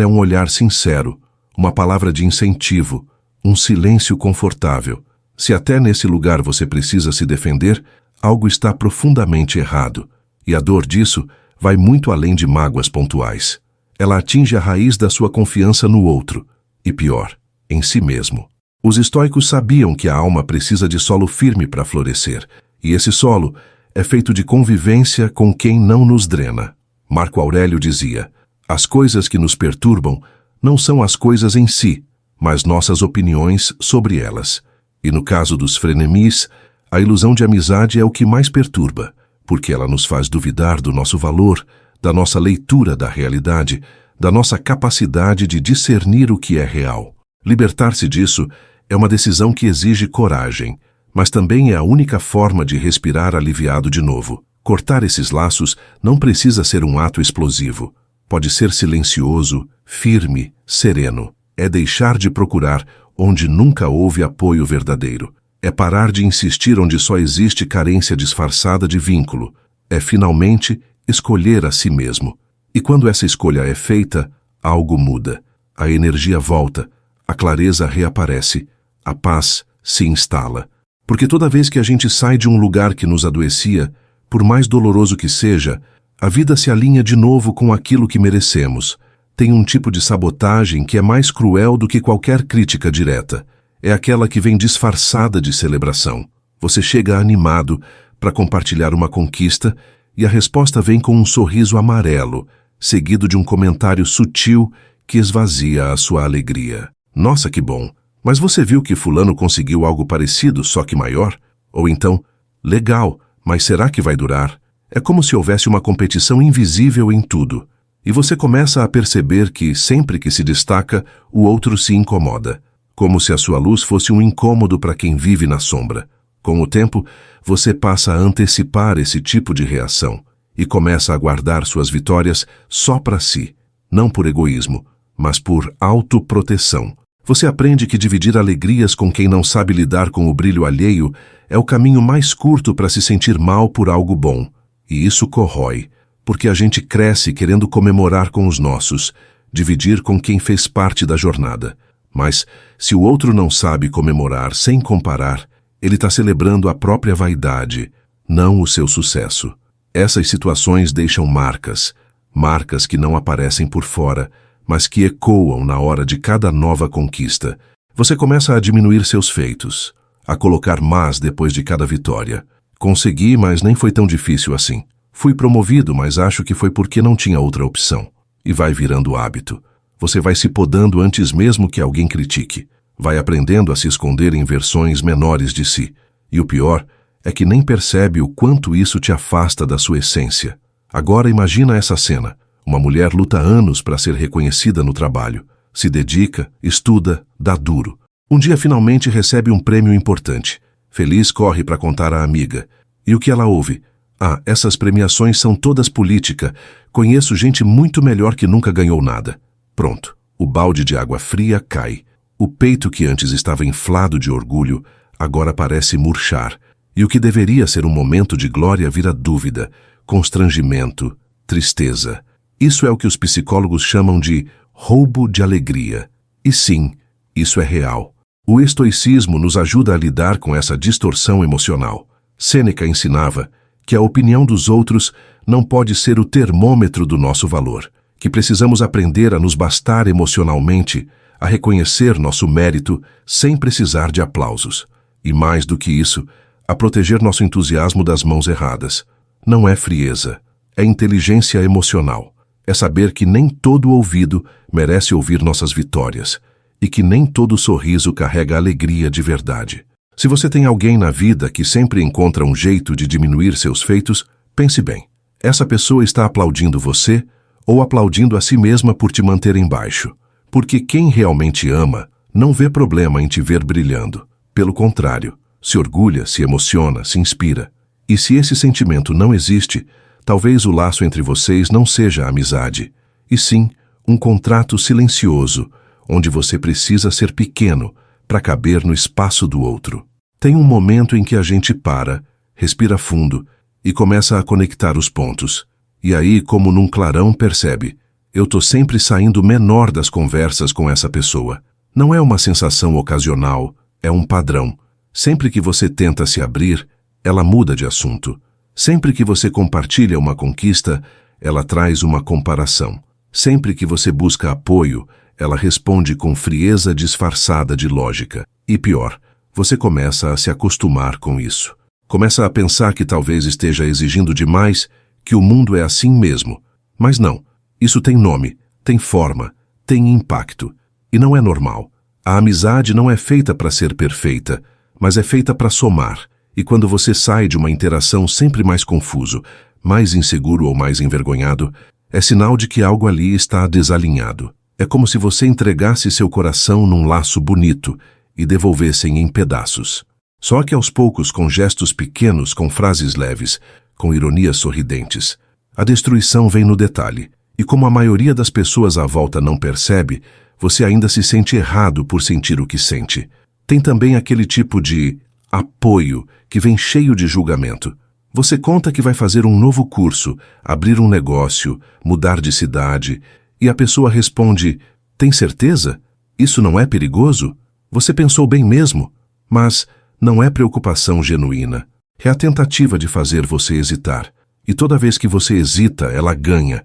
é um olhar sincero, uma palavra de incentivo, um silêncio confortável. Se até nesse lugar você precisa se defender, algo está profundamente errado. E a dor disso vai muito além de mágoas pontuais. Ela atinge a raiz da sua confiança no outro. E pior, em si mesmo. Os estoicos sabiam que a alma precisa de solo firme para florescer. E esse solo é feito de convivência com quem não nos drena. Marco Aurélio dizia: as coisas que nos perturbam não são as coisas em si, mas nossas opiniões sobre elas. E no caso dos frenemies, a ilusão de amizade é o que mais perturba, porque ela nos faz duvidar do nosso valor, da nossa leitura da realidade, da nossa capacidade de discernir o que é real. Libertar-se disso é uma decisão que exige coragem, mas também é a única forma de respirar aliviado de novo. Cortar esses laços não precisa ser um ato explosivo. Pode ser silencioso, firme, sereno. É deixar de procurar onde nunca houve apoio verdadeiro. É parar de insistir onde só existe carência disfarçada de vínculo. É finalmente escolher a si mesmo. E quando essa escolha é feita, algo muda. A energia volta, a clareza reaparece, a paz se instala. Porque toda vez que a gente sai de um lugar que nos adoecia, por mais doloroso que seja, a vida se alinha de novo com aquilo que merecemos. Tem um tipo de sabotagem que é mais cruel do que qualquer crítica direta. É aquela que vem disfarçada de celebração. Você chega animado para compartilhar uma conquista e a resposta vem com um sorriso amarelo, seguido de um comentário sutil que esvazia a sua alegria. Nossa, que bom! Mas você viu que fulano conseguiu algo parecido, só que maior? Ou então, legal, mas será que vai durar? É como se houvesse uma competição invisível em tudo. E você começa a perceber que, sempre que se destaca, o outro se incomoda. Como se a sua luz fosse um incômodo para quem vive na sombra. Com o tempo, você passa a antecipar esse tipo de reação e começa a guardar suas vitórias só para si, não por egoísmo, mas por autoproteção. Você aprende que dividir alegrias com quem não sabe lidar com o brilho alheio é o caminho mais curto para se sentir mal por algo bom. E isso corrói, porque a gente cresce querendo comemorar com os nossos, dividir com quem fez parte da jornada. Mas, se o outro não sabe comemorar sem comparar, ele está celebrando a própria vaidade, não o seu sucesso. Essas situações deixam marcas, marcas que não aparecem por fora, mas que ecoam na hora de cada nova conquista. Você começa a diminuir seus feitos, a colocar mas depois de cada vitória. Consegui, mas nem foi tão difícil assim. Fui promovido, mas acho que foi porque não tinha outra opção. E vai virando hábito. Você vai se podando antes mesmo que alguém critique. Vai aprendendo a se esconder em versões menores de si. E o pior é que nem percebe o quanto isso te afasta da sua essência. Agora imagina essa cena. Uma mulher luta anos para ser reconhecida no trabalho. Se dedica, estuda, dá duro. Um dia finalmente recebe um prêmio importante. Feliz corre para contar à amiga. E o que ela ouve? Ah, essas premiações são todas política. Conheço gente muito melhor que nunca ganhou nada. Pronto. O balde de água fria cai. O peito que antes estava inflado de orgulho, agora parece murchar. E o que deveria ser um momento de glória vira dúvida, constrangimento, tristeza. Isso é o que os psicólogos chamam de roubo de alegria. E sim, isso é real. O estoicismo nos ajuda a lidar com essa distorção emocional. Sêneca ensinava que a opinião dos outros não pode ser o termômetro do nosso valor, que precisamos aprender a nos bastar emocionalmente, a reconhecer nosso mérito sem precisar de aplausos. E mais do que isso, a proteger nosso entusiasmo das mãos erradas. Não é frieza, é inteligência emocional. É saber que nem todo ouvido merece ouvir nossas vitórias e que nem todo sorriso carrega alegria de verdade. Se você tem alguém na vida que sempre encontra um jeito de diminuir seus feitos, pense bem. Essa pessoa está aplaudindo você ou aplaudindo a si mesma por te manter embaixo? Porque quem realmente ama não vê problema em te ver brilhando. Pelo contrário, se orgulha, se emociona, se inspira. E se esse sentimento não existe, talvez o laço entre vocês não seja amizade, e sim um contrato silencioso, onde você precisa ser pequeno para caber no espaço do outro. Tem um momento em que a gente para, respira fundo e começa a conectar os pontos. E aí, como num clarão, percebe: eu tô sempre saindo menor das conversas com essa pessoa. Não é uma sensação ocasional, é um padrão. Sempre que você tenta se abrir, ela muda de assunto. Sempre que você compartilha uma conquista, ela traz uma comparação. Sempre que você busca apoio, ela responde com frieza disfarçada de lógica. E pior, você começa a se acostumar com isso. Começa a pensar que talvez esteja exigindo demais, que o mundo é assim mesmo. Mas não, isso tem nome, tem forma, tem impacto. E não é normal. A amizade não é feita para ser perfeita, mas é feita para somar. E quando você sai de uma interação sempre mais confuso, mais inseguro ou mais envergonhado, é sinal de que algo ali está desalinhado. É como se você entregasse seu coração num laço bonito e devolvessem em pedaços. Só que aos poucos, com gestos pequenos, com frases leves, com ironias sorridentes, a destruição vem no detalhe. E como a maioria das pessoas à volta não percebe, você ainda se sente errado por sentir o que sente. Tem também aquele tipo de apoio que vem cheio de julgamento. Você conta que vai fazer um novo curso, abrir um negócio, mudar de cidade, e a pessoa responde: tem certeza? Isso não é perigoso? Você pensou bem mesmo? Mas não é preocupação genuína. É a tentativa de fazer você hesitar. E toda vez que você hesita, ela ganha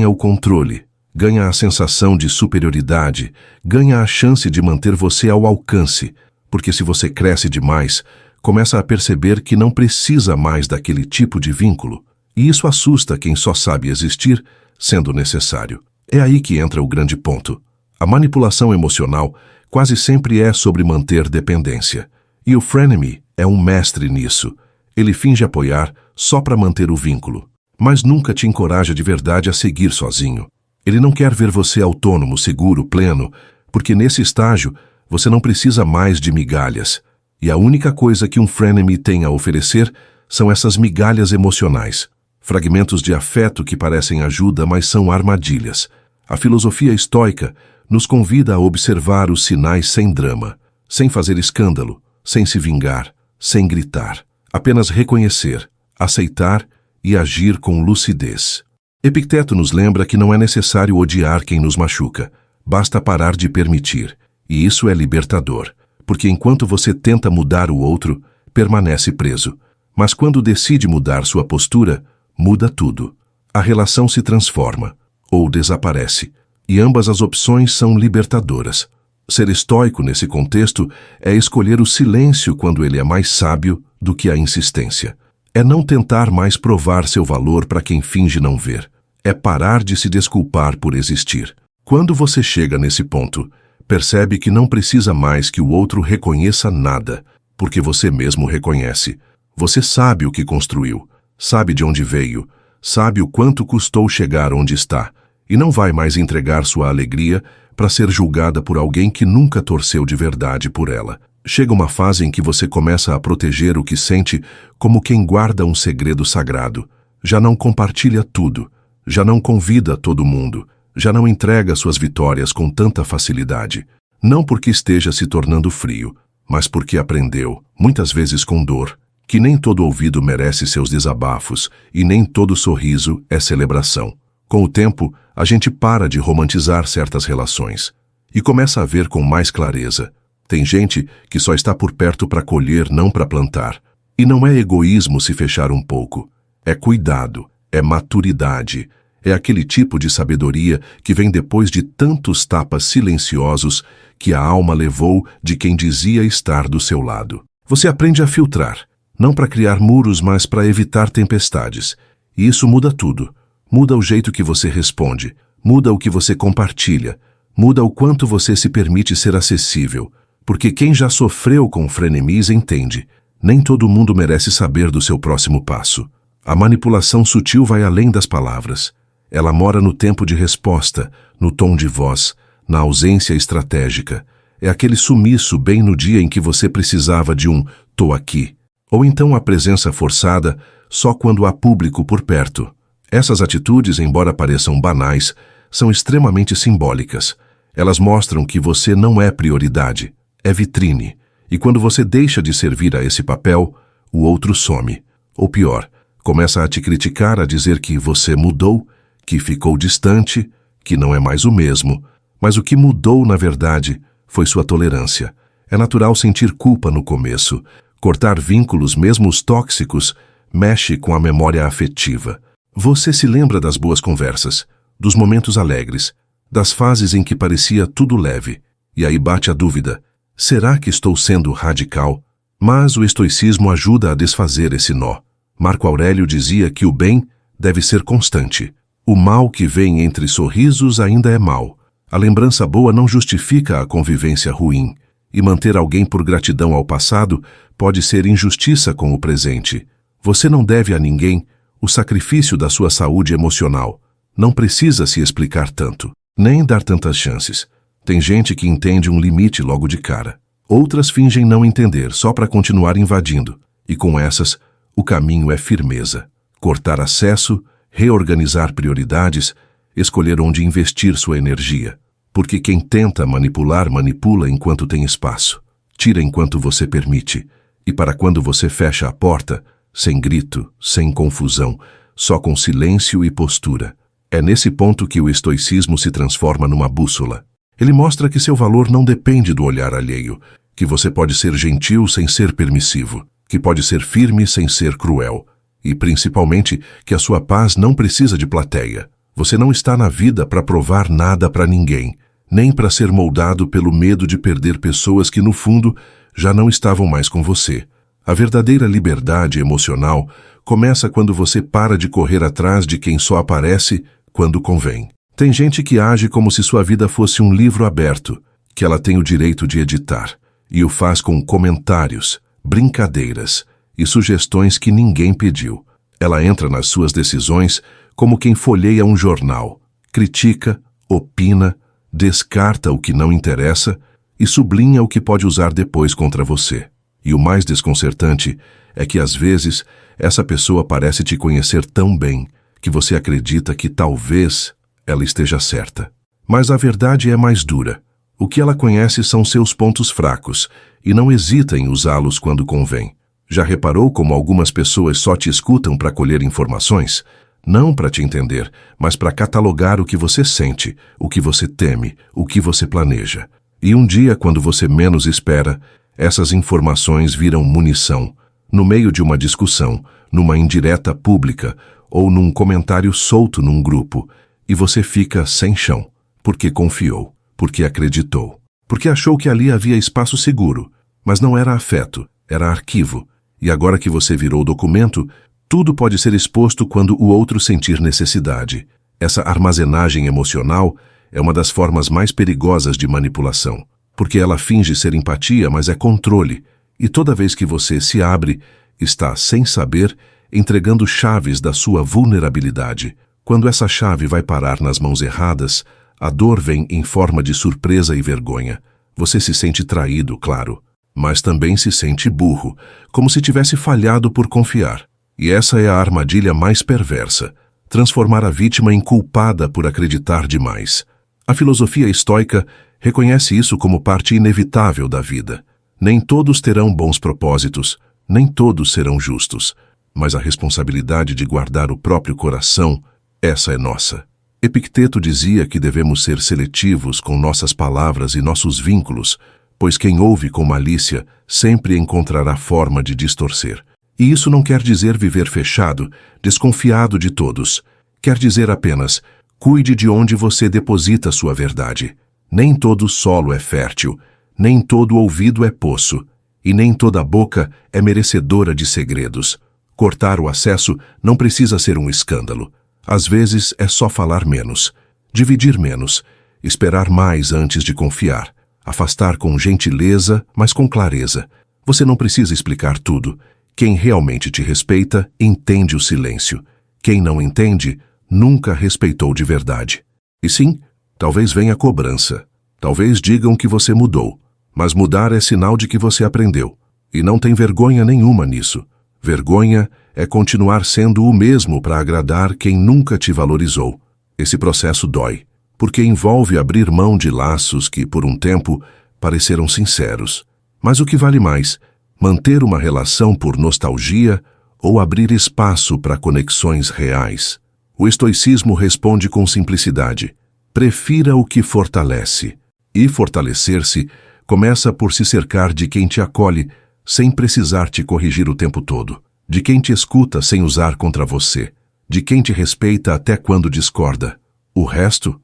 o controle, ganha a sensação de superioridade, ganha a chance de manter você ao alcance. Porque se você cresce demais, começa a perceber que não precisa mais daquele tipo de vínculo. E isso assusta quem só sabe existir sendo necessário. É aí que entra o grande ponto. A manipulação emocional quase sempre é sobre manter dependência. E o frenemy é um mestre nisso. Ele finge apoiar só para manter o vínculo, mas nunca te encoraja de verdade a seguir sozinho. Ele não quer ver você autônomo, seguro, pleno, porque nesse estágio você não precisa mais de migalhas. E a única coisa que um frenemy tem a oferecer são essas migalhas emocionais. Fragmentos de afeto que parecem ajuda, mas são armadilhas. A filosofia estoica nos convida a observar os sinais sem drama, sem fazer escândalo, sem se vingar, sem gritar. Apenas reconhecer, aceitar e agir com lucidez. Epicteto nos lembra que não é necessário odiar quem nos machuca, basta parar de permitir. E isso é libertador, porque enquanto você tenta mudar o outro, permanece preso. Mas quando decide mudar sua postura, muda tudo. A relação se transforma, ou desaparece, e ambas as opções são libertadoras. Ser estoico nesse contexto é escolher o silêncio quando ele é mais sábio do que a insistência. É não tentar mais provar seu valor para quem finge não ver. É parar de se desculpar por existir. Quando você chega nesse ponto, percebe que não precisa mais que o outro reconheça nada, porque você mesmo reconhece. Você sabe o que construiu, sabe de onde veio, sabe o quanto custou chegar onde está, e não vai mais entregar sua alegria para ser julgada por alguém que nunca torceu de verdade por ela. Chega uma fase em que você começa a proteger o que sente como quem guarda um segredo sagrado. Já não compartilha tudo, já não convida todo mundo, já não entrega suas vitórias com tanta facilidade. Não porque esteja se tornando frio, mas porque aprendeu, muitas vezes com dor, que nem todo ouvido merece seus desabafos e nem todo sorriso é celebração. Com o tempo, a gente para de romantizar certas relações e começa a ver com mais clareza. Tem gente que só está por perto para colher, não para plantar. E não é egoísmo se fechar um pouco. É cuidado, é maturidade, é aquele tipo de sabedoria que vem depois de tantos tapas silenciosos que a alma levou de quem dizia estar do seu lado. Você aprende a filtrar, não para criar muros, mas para evitar tempestades. E isso muda tudo. Muda o jeito que você responde, muda o que você compartilha, muda o quanto você se permite ser acessível. Porque quem já sofreu com frenemies entende, nem todo mundo merece saber do seu próximo passo. A manipulação sutil vai além das palavras. Ela mora no tempo de resposta, no tom de voz, na ausência estratégica. É aquele sumiço bem no dia em que você precisava de um "tô aqui". Ou então a presença forçada só quando há público por perto. Essas atitudes, embora pareçam banais, são extremamente simbólicas. Elas mostram que você não é prioridade. É vitrine, e quando você deixa de servir a esse papel, o outro some. Ou pior, começa a te criticar, a dizer que você mudou, que ficou distante, que não é mais o mesmo. Mas o que mudou, na verdade, foi sua tolerância. É natural sentir culpa no começo. Cortar vínculos, mesmo os tóxicos, mexe com a memória afetiva. Você se lembra das boas conversas, dos momentos alegres, das fases em que parecia tudo leve. E aí bate a dúvida. Será que estou sendo radical? Mas o estoicismo ajuda a desfazer esse nó. Marco Aurélio dizia que o bem deve ser constante. O mal que vem entre sorrisos ainda é mal. A lembrança boa não justifica a convivência ruim. E manter alguém por gratidão ao passado pode ser injustiça com o presente. Você não deve a ninguém o sacrifício da sua saúde emocional. Não precisa se explicar tanto, nem dar tantas chances. Tem gente que entende um limite logo de cara. Outras fingem não entender, só para continuar invadindo. E com essas, o caminho é firmeza. Cortar acesso, reorganizar prioridades, escolher onde investir sua energia. Porque quem tenta manipular, manipula enquanto tem espaço. Tira enquanto você permite. E para quando você fecha a porta, sem grito, sem confusão, só com silêncio e postura. É nesse ponto que o estoicismo se transforma numa bússola. Ele mostra que seu valor não depende do olhar alheio, que você pode ser gentil sem ser permissivo, que pode ser firme sem ser cruel, e principalmente que a sua paz não precisa de plateia. Você não está na vida para provar nada para ninguém, nem para ser moldado pelo medo de perder pessoas que, no fundo, já não estavam mais com você. A verdadeira liberdade emocional começa quando você para de correr atrás de quem só aparece quando convém. Tem gente que age como se sua vida fosse um livro aberto, que ela tem o direito de editar, e o faz com comentários, brincadeiras e sugestões que ninguém pediu. Ela entra nas suas decisões como quem folheia um jornal, critica, opina, descarta o que não interessa e sublinha o que pode usar depois contra você. E o mais desconcertante é que, às vezes, essa pessoa parece te conhecer tão bem que você acredita que talvez ela esteja certa. Mas a verdade é mais dura. O que ela conhece são seus pontos fracos e não hesita em usá-los quando convém. Já reparou como algumas pessoas só te escutam para colher informações? Não para te entender, mas para catalogar o que você sente, o que você teme, o que você planeja. E um dia, quando você menos espera, essas informações viram munição, no meio de uma discussão, numa indireta pública ou num comentário solto num grupo, e você fica sem chão, porque confiou, porque acreditou, porque achou que ali havia espaço seguro, mas não era afeto, era arquivo, e agora que você virou documento, tudo pode ser exposto quando o outro sentir necessidade. Essa armazenagem emocional é uma das formas mais perigosas de manipulação, porque ela finge ser empatia, mas é controle, e toda vez que você se abre, está, sem saber, entregando chaves da sua vulnerabilidade. Quando essa chave vai parar nas mãos erradas, a dor vem em forma de surpresa e vergonha. Você se sente traído, claro, mas também se sente burro, como se tivesse falhado por confiar. E essa é a armadilha mais perversa, transformar a vítima em culpada por acreditar demais. A filosofia estoica reconhece isso como parte inevitável da vida. Nem todos terão bons propósitos, nem todos serão justos, mas a responsabilidade de guardar o próprio coração, essa é nossa. Epicteto dizia que devemos ser seletivos com nossas palavras e nossos vínculos, pois quem ouve com malícia sempre encontrará forma de distorcer. E isso não quer dizer viver fechado, desconfiado de todos. Quer dizer apenas, cuide de onde você deposita sua verdade. Nem todo solo é fértil, nem todo ouvido é poço, e nem toda boca é merecedora de segredos. Cortar o acesso não precisa ser um escândalo. Às vezes é só falar menos, dividir menos, esperar mais antes de confiar, afastar com gentileza, mas com clareza. Você não precisa explicar tudo. Quem realmente te respeita, entende o silêncio. Quem não entende, nunca respeitou de verdade. E sim, talvez venha cobrança. Talvez digam que você mudou. Mas mudar é sinal de que você aprendeu. E não tem vergonha nenhuma nisso. Vergonha é continuar sendo o mesmo para agradar quem nunca te valorizou. Esse processo dói, porque envolve abrir mão de laços que, por um tempo, pareceram sinceros. Mas o que vale mais? Manter uma relação por nostalgia ou abrir espaço para conexões reais? O estoicismo responde com simplicidade. Prefira o que fortalece. E fortalecer-se começa por se cercar de quem te acolhe sem precisar te corrigir o tempo todo, de quem te escuta sem usar contra você, de quem te respeita até quando discorda. O resto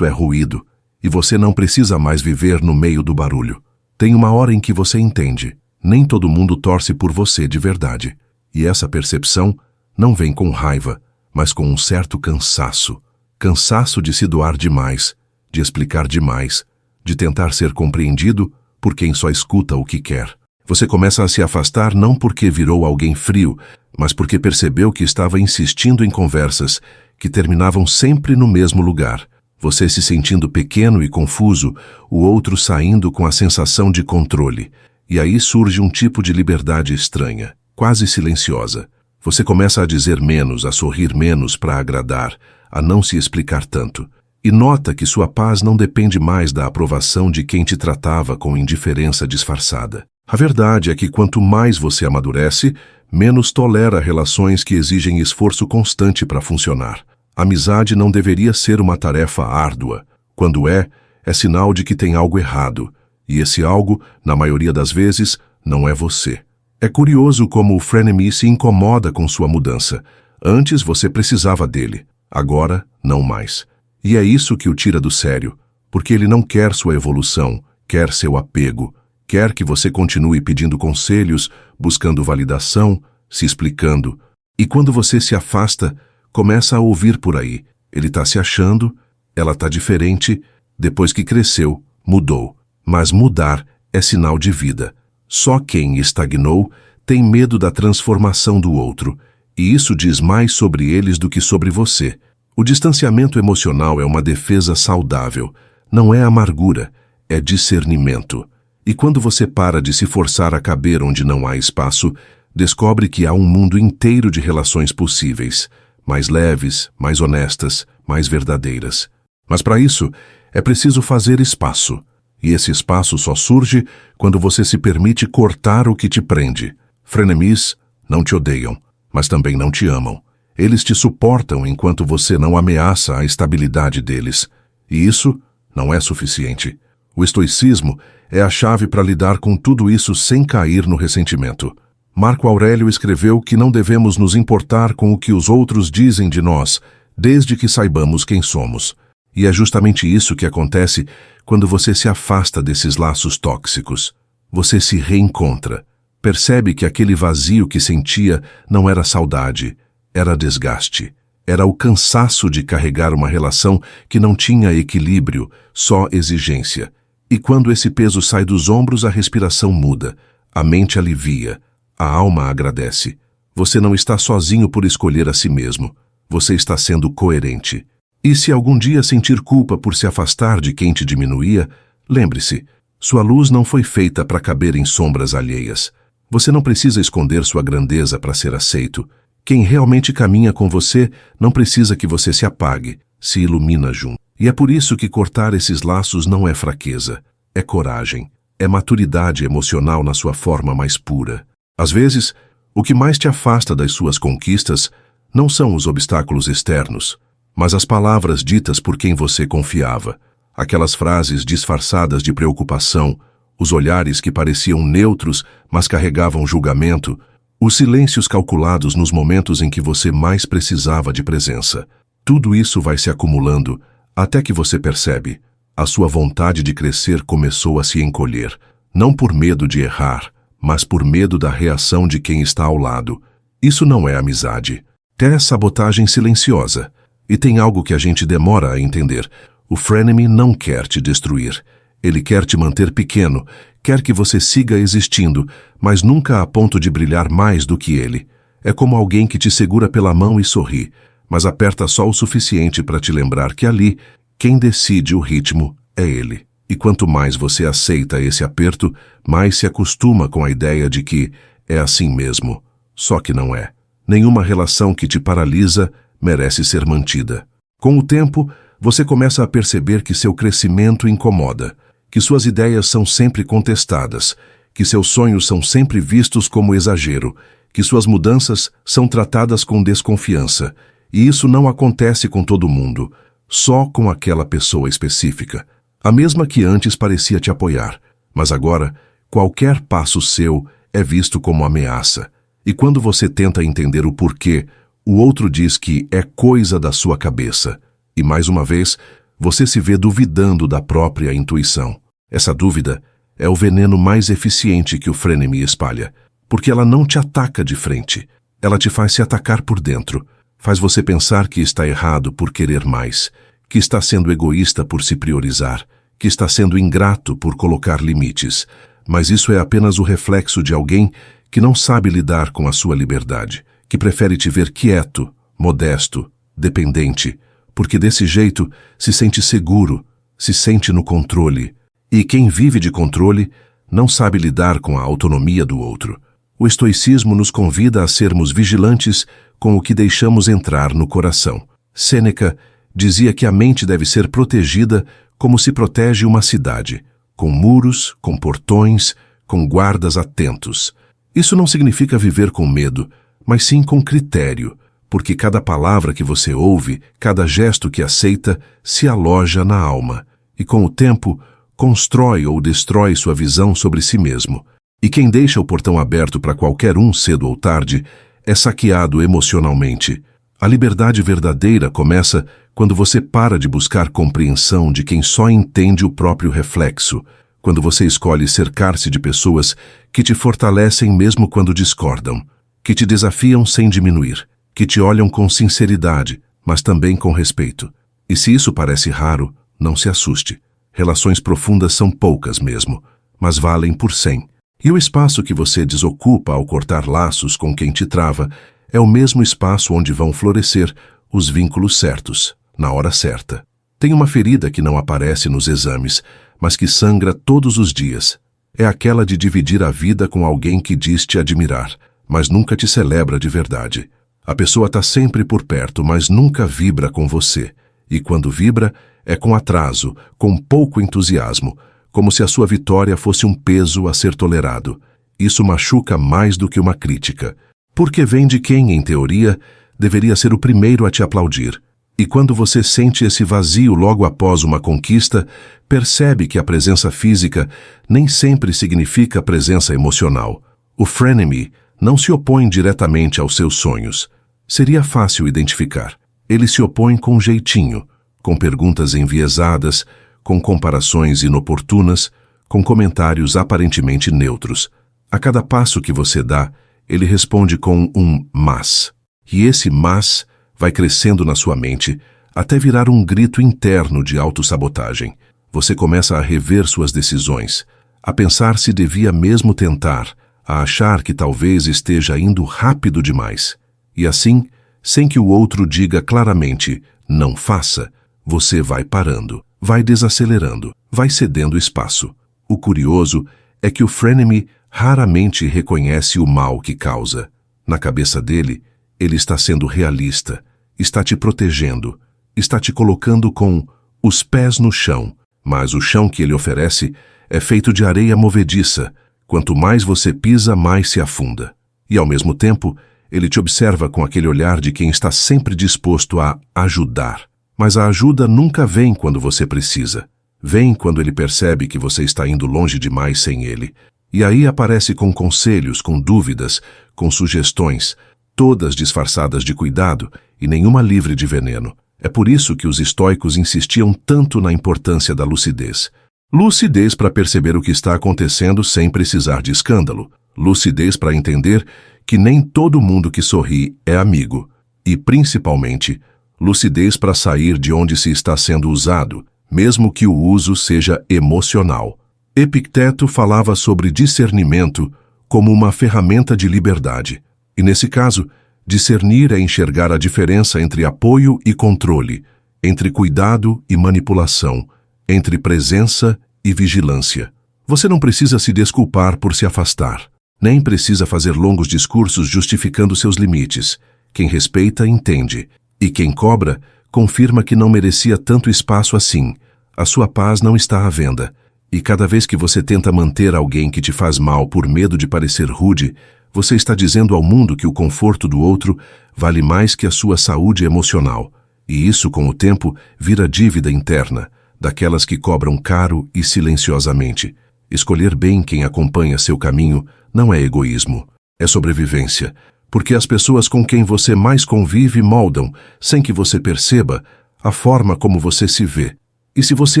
é ruído, e você não precisa mais viver no meio do barulho. Tem uma hora em que você entende. Nem todo mundo torce por você de verdade. E essa percepção não vem com raiva, mas com um certo cansaço. Cansaço de se doar demais, de explicar demais, de tentar ser compreendido por quem só escuta o que quer. Você começa a se afastar não porque virou alguém frio, mas porque percebeu que estava insistindo em conversas que terminavam sempre no mesmo lugar. Você se sentindo pequeno e confuso, o outro saindo com a sensação de controle. E aí surge um tipo de liberdade estranha, quase silenciosa. Você começa a dizer menos, a sorrir menos para agradar, a não se explicar tanto. E nota que sua paz não depende mais da aprovação de quem te tratava com indiferença disfarçada. A verdade é que quanto mais você amadurece, menos tolera relações que exigem esforço constante para funcionar. Amizade não deveria ser uma tarefa árdua. Quando é sinal de que tem algo errado. E esse algo, na maioria das vezes, não é você. É curioso como o frenemy se incomoda com sua mudança. Antes você precisava dele, agora não mais. E é isso que o tira do sério, porque ele não quer sua evolução, quer seu apego, quer que você continue pedindo conselhos, buscando validação, se explicando. E quando você se afasta, começa a ouvir por aí. Ele está se achando, ela está diferente, depois que cresceu, mudou. Mas mudar é sinal de vida. Só quem estagnou tem medo da transformação do outro, e isso diz mais sobre eles do que sobre você. O distanciamento emocional é uma defesa saudável. Não é amargura, é discernimento. E quando você para de se forçar a caber onde não há espaço, descobre que há um mundo inteiro de relações possíveis, mais leves, mais honestas, mais verdadeiras. Mas para isso, é preciso fazer espaço. E esse espaço só surge quando você se permite cortar o que te prende. Frenemies não te odeiam, mas também não te amam. Eles te suportam enquanto você não ameaça a estabilidade deles. E isso não é suficiente. O estoicismo é a chave para lidar com tudo isso sem cair no ressentimento. Marco Aurélio escreveu que não devemos nos importar com o que os outros dizem de nós, desde que saibamos quem somos. E é justamente isso que acontece quando você se afasta desses laços tóxicos. Você se reencontra. Percebe que aquele vazio que sentia não era saudade, era desgaste. Era o cansaço de carregar uma relação que não tinha equilíbrio, só exigência. E quando esse peso sai dos ombros, a respiração muda, a mente alivia, a alma agradece. Você não está sozinho por escolher a si mesmo. Você está sendo coerente. E se algum dia sentir culpa por se afastar de quem te diminuía, lembre-se, sua luz não foi feita para caber em sombras alheias. Você não precisa esconder sua grandeza para ser aceito. Quem realmente caminha com você não precisa que você se apague, se ilumina junto. E é por isso que cortar esses laços não é fraqueza, é coragem, é maturidade emocional na sua forma mais pura. Às vezes, o que mais te afasta das suas conquistas não são os obstáculos externos, mas as palavras ditas por quem você confiava, aquelas frases disfarçadas de preocupação, os olhares que pareciam neutros, mas carregavam julgamento, os silêncios calculados nos momentos em que você mais precisava de presença. Tudo isso vai se acumulando até que você percebe. A sua vontade de crescer começou a se encolher, não por medo de errar, mas por medo da reação de quem está ao lado. Isso não é amizade. É sabotagem silenciosa. E tem algo que a gente demora a entender. O frenemy não quer te destruir. Ele quer te manter pequeno, quer que você siga existindo, mas nunca a ponto de brilhar mais do que ele. É como alguém que te segura pela mão e sorri, mas aperta só o suficiente para te lembrar que ali, quem decide o ritmo é ele. E quanto mais você aceita esse aperto, mais se acostuma com a ideia de que é assim mesmo. Só que não é. Nenhuma relação que te paralisa merece ser mantida. Com o tempo, você começa a perceber que seu crescimento incomoda, que suas ideias são sempre contestadas, que seus sonhos são sempre vistos como exagero, que suas mudanças são tratadas com desconfiança. E isso não acontece com todo mundo, só com aquela pessoa específica. A mesma que antes parecia te apoiar, mas agora, qualquer passo seu é visto como ameaça. E quando você tenta entender o porquê, o outro diz que é coisa da sua cabeça. E mais uma vez, você se vê duvidando da própria intuição. Essa dúvida é o veneno mais eficiente que o frenemy espalha, porque ela não te ataca de frente. Ela te faz se atacar por dentro. Faz você pensar que está errado por querer mais, que está sendo egoísta por se priorizar, que está sendo ingrato por colocar limites. Mas isso é apenas o reflexo de alguém que não sabe lidar com a sua liberdade, que prefere te ver quieto, modesto, dependente, porque desse jeito se sente seguro, se sente no controle. E quem vive de controle não sabe lidar com a autonomia do outro. O estoicismo nos convida a sermos vigilantes com o que deixamos entrar no coração. Sêneca dizia que a mente deve ser protegida como se protege uma cidade, com muros, com portões, com guardas atentos. Isso não significa viver com medo, mas sim com critério, porque cada palavra que você ouve, cada gesto que aceita, se aloja na alma, e com o tempo, constrói ou destrói sua visão sobre si mesmo. E quem deixa o portão aberto para qualquer um cedo ou tarde, é saqueado emocionalmente. A liberdade verdadeira começa quando você para de buscar compreensão de quem só entende o próprio reflexo, quando você escolhe cercar-se de pessoas que te fortalecem mesmo quando discordam, que te desafiam sem diminuir, que te olham com sinceridade, mas também com respeito. E se isso parece raro, não se assuste. Relações profundas são poucas mesmo, mas valem por 100. E o espaço que você desocupa ao cortar laços com quem te trava é o mesmo espaço onde vão florescer os vínculos certos, na hora certa. Tem uma ferida que não aparece nos exames, mas que sangra todos os dias. É aquela de dividir a vida com alguém que diz te admirar, mas nunca te celebra de verdade. A pessoa está sempre por perto, mas nunca vibra com você. E quando vibra, é com atraso, com pouco entusiasmo, como se a sua vitória fosse um peso a ser tolerado. Isso machuca mais do que uma crítica, porque vem de quem, em teoria, deveria ser o primeiro a te aplaudir. E quando você sente esse vazio logo após uma conquista, percebe que a presença física nem sempre significa presença emocional. O frenemy não se opõe diretamente aos seus sonhos. Seria fácil identificar. Ele se opõe com jeitinho, com perguntas enviesadas, com comparações inoportunas, com comentários aparentemente neutros. A cada passo que você dá, ele responde com um mas. E esse mas vai crescendo na sua mente até virar um grito interno de autossabotagem. Você começa a rever suas decisões, a pensar se devia mesmo tentar, a achar que talvez esteja indo rápido demais. E assim, sem que o outro diga claramente, não faça, você vai parando, vai desacelerando, vai cedendo espaço. O curioso é que o frenemy raramente reconhece o mal que causa. Na cabeça dele, ele está sendo realista, está te protegendo, está te colocando com os pés no chão, mas o chão que ele oferece é feito de areia movediça. Quanto mais você pisa, mais se afunda. E ao mesmo tempo, ele te observa com aquele olhar de quem está sempre disposto a ajudar. Mas a ajuda nunca vem quando você precisa. Vem quando ele percebe que você está indo longe demais sem ele. E aí aparece com conselhos, com dúvidas, com sugestões, todas disfarçadas de cuidado e nenhuma livre de veneno. É por isso que os estoicos insistiam tanto na importância da lucidez. Lucidez para perceber o que está acontecendo sem precisar de escândalo. Lucidez para entender que nem todo mundo que sorri é amigo. E, principalmente, lucidez para sair de onde se está sendo usado, mesmo que o uso seja emocional. Epicteto falava sobre discernimento como uma ferramenta de liberdade. E nesse caso, discernir é enxergar a diferença entre apoio e controle, entre cuidado e manipulação, entre presença e vigilância. Você não precisa se desculpar por se afastar, nem precisa fazer longos discursos justificando seus limites. Quem respeita, entende. E quem cobra, confirma que não merecia tanto espaço assim. A sua paz não está à venda. E cada vez que você tenta manter alguém que te faz mal por medo de parecer rude, você está dizendo ao mundo que o conforto do outro vale mais que a sua saúde emocional. E isso, com o tempo, vira dívida interna, daquelas que cobram caro e silenciosamente. Escolher bem quem acompanha seu caminho não é egoísmo, é sobrevivência. Porque as pessoas com quem você mais convive moldam, sem que você perceba, a forma como você se vê. E se você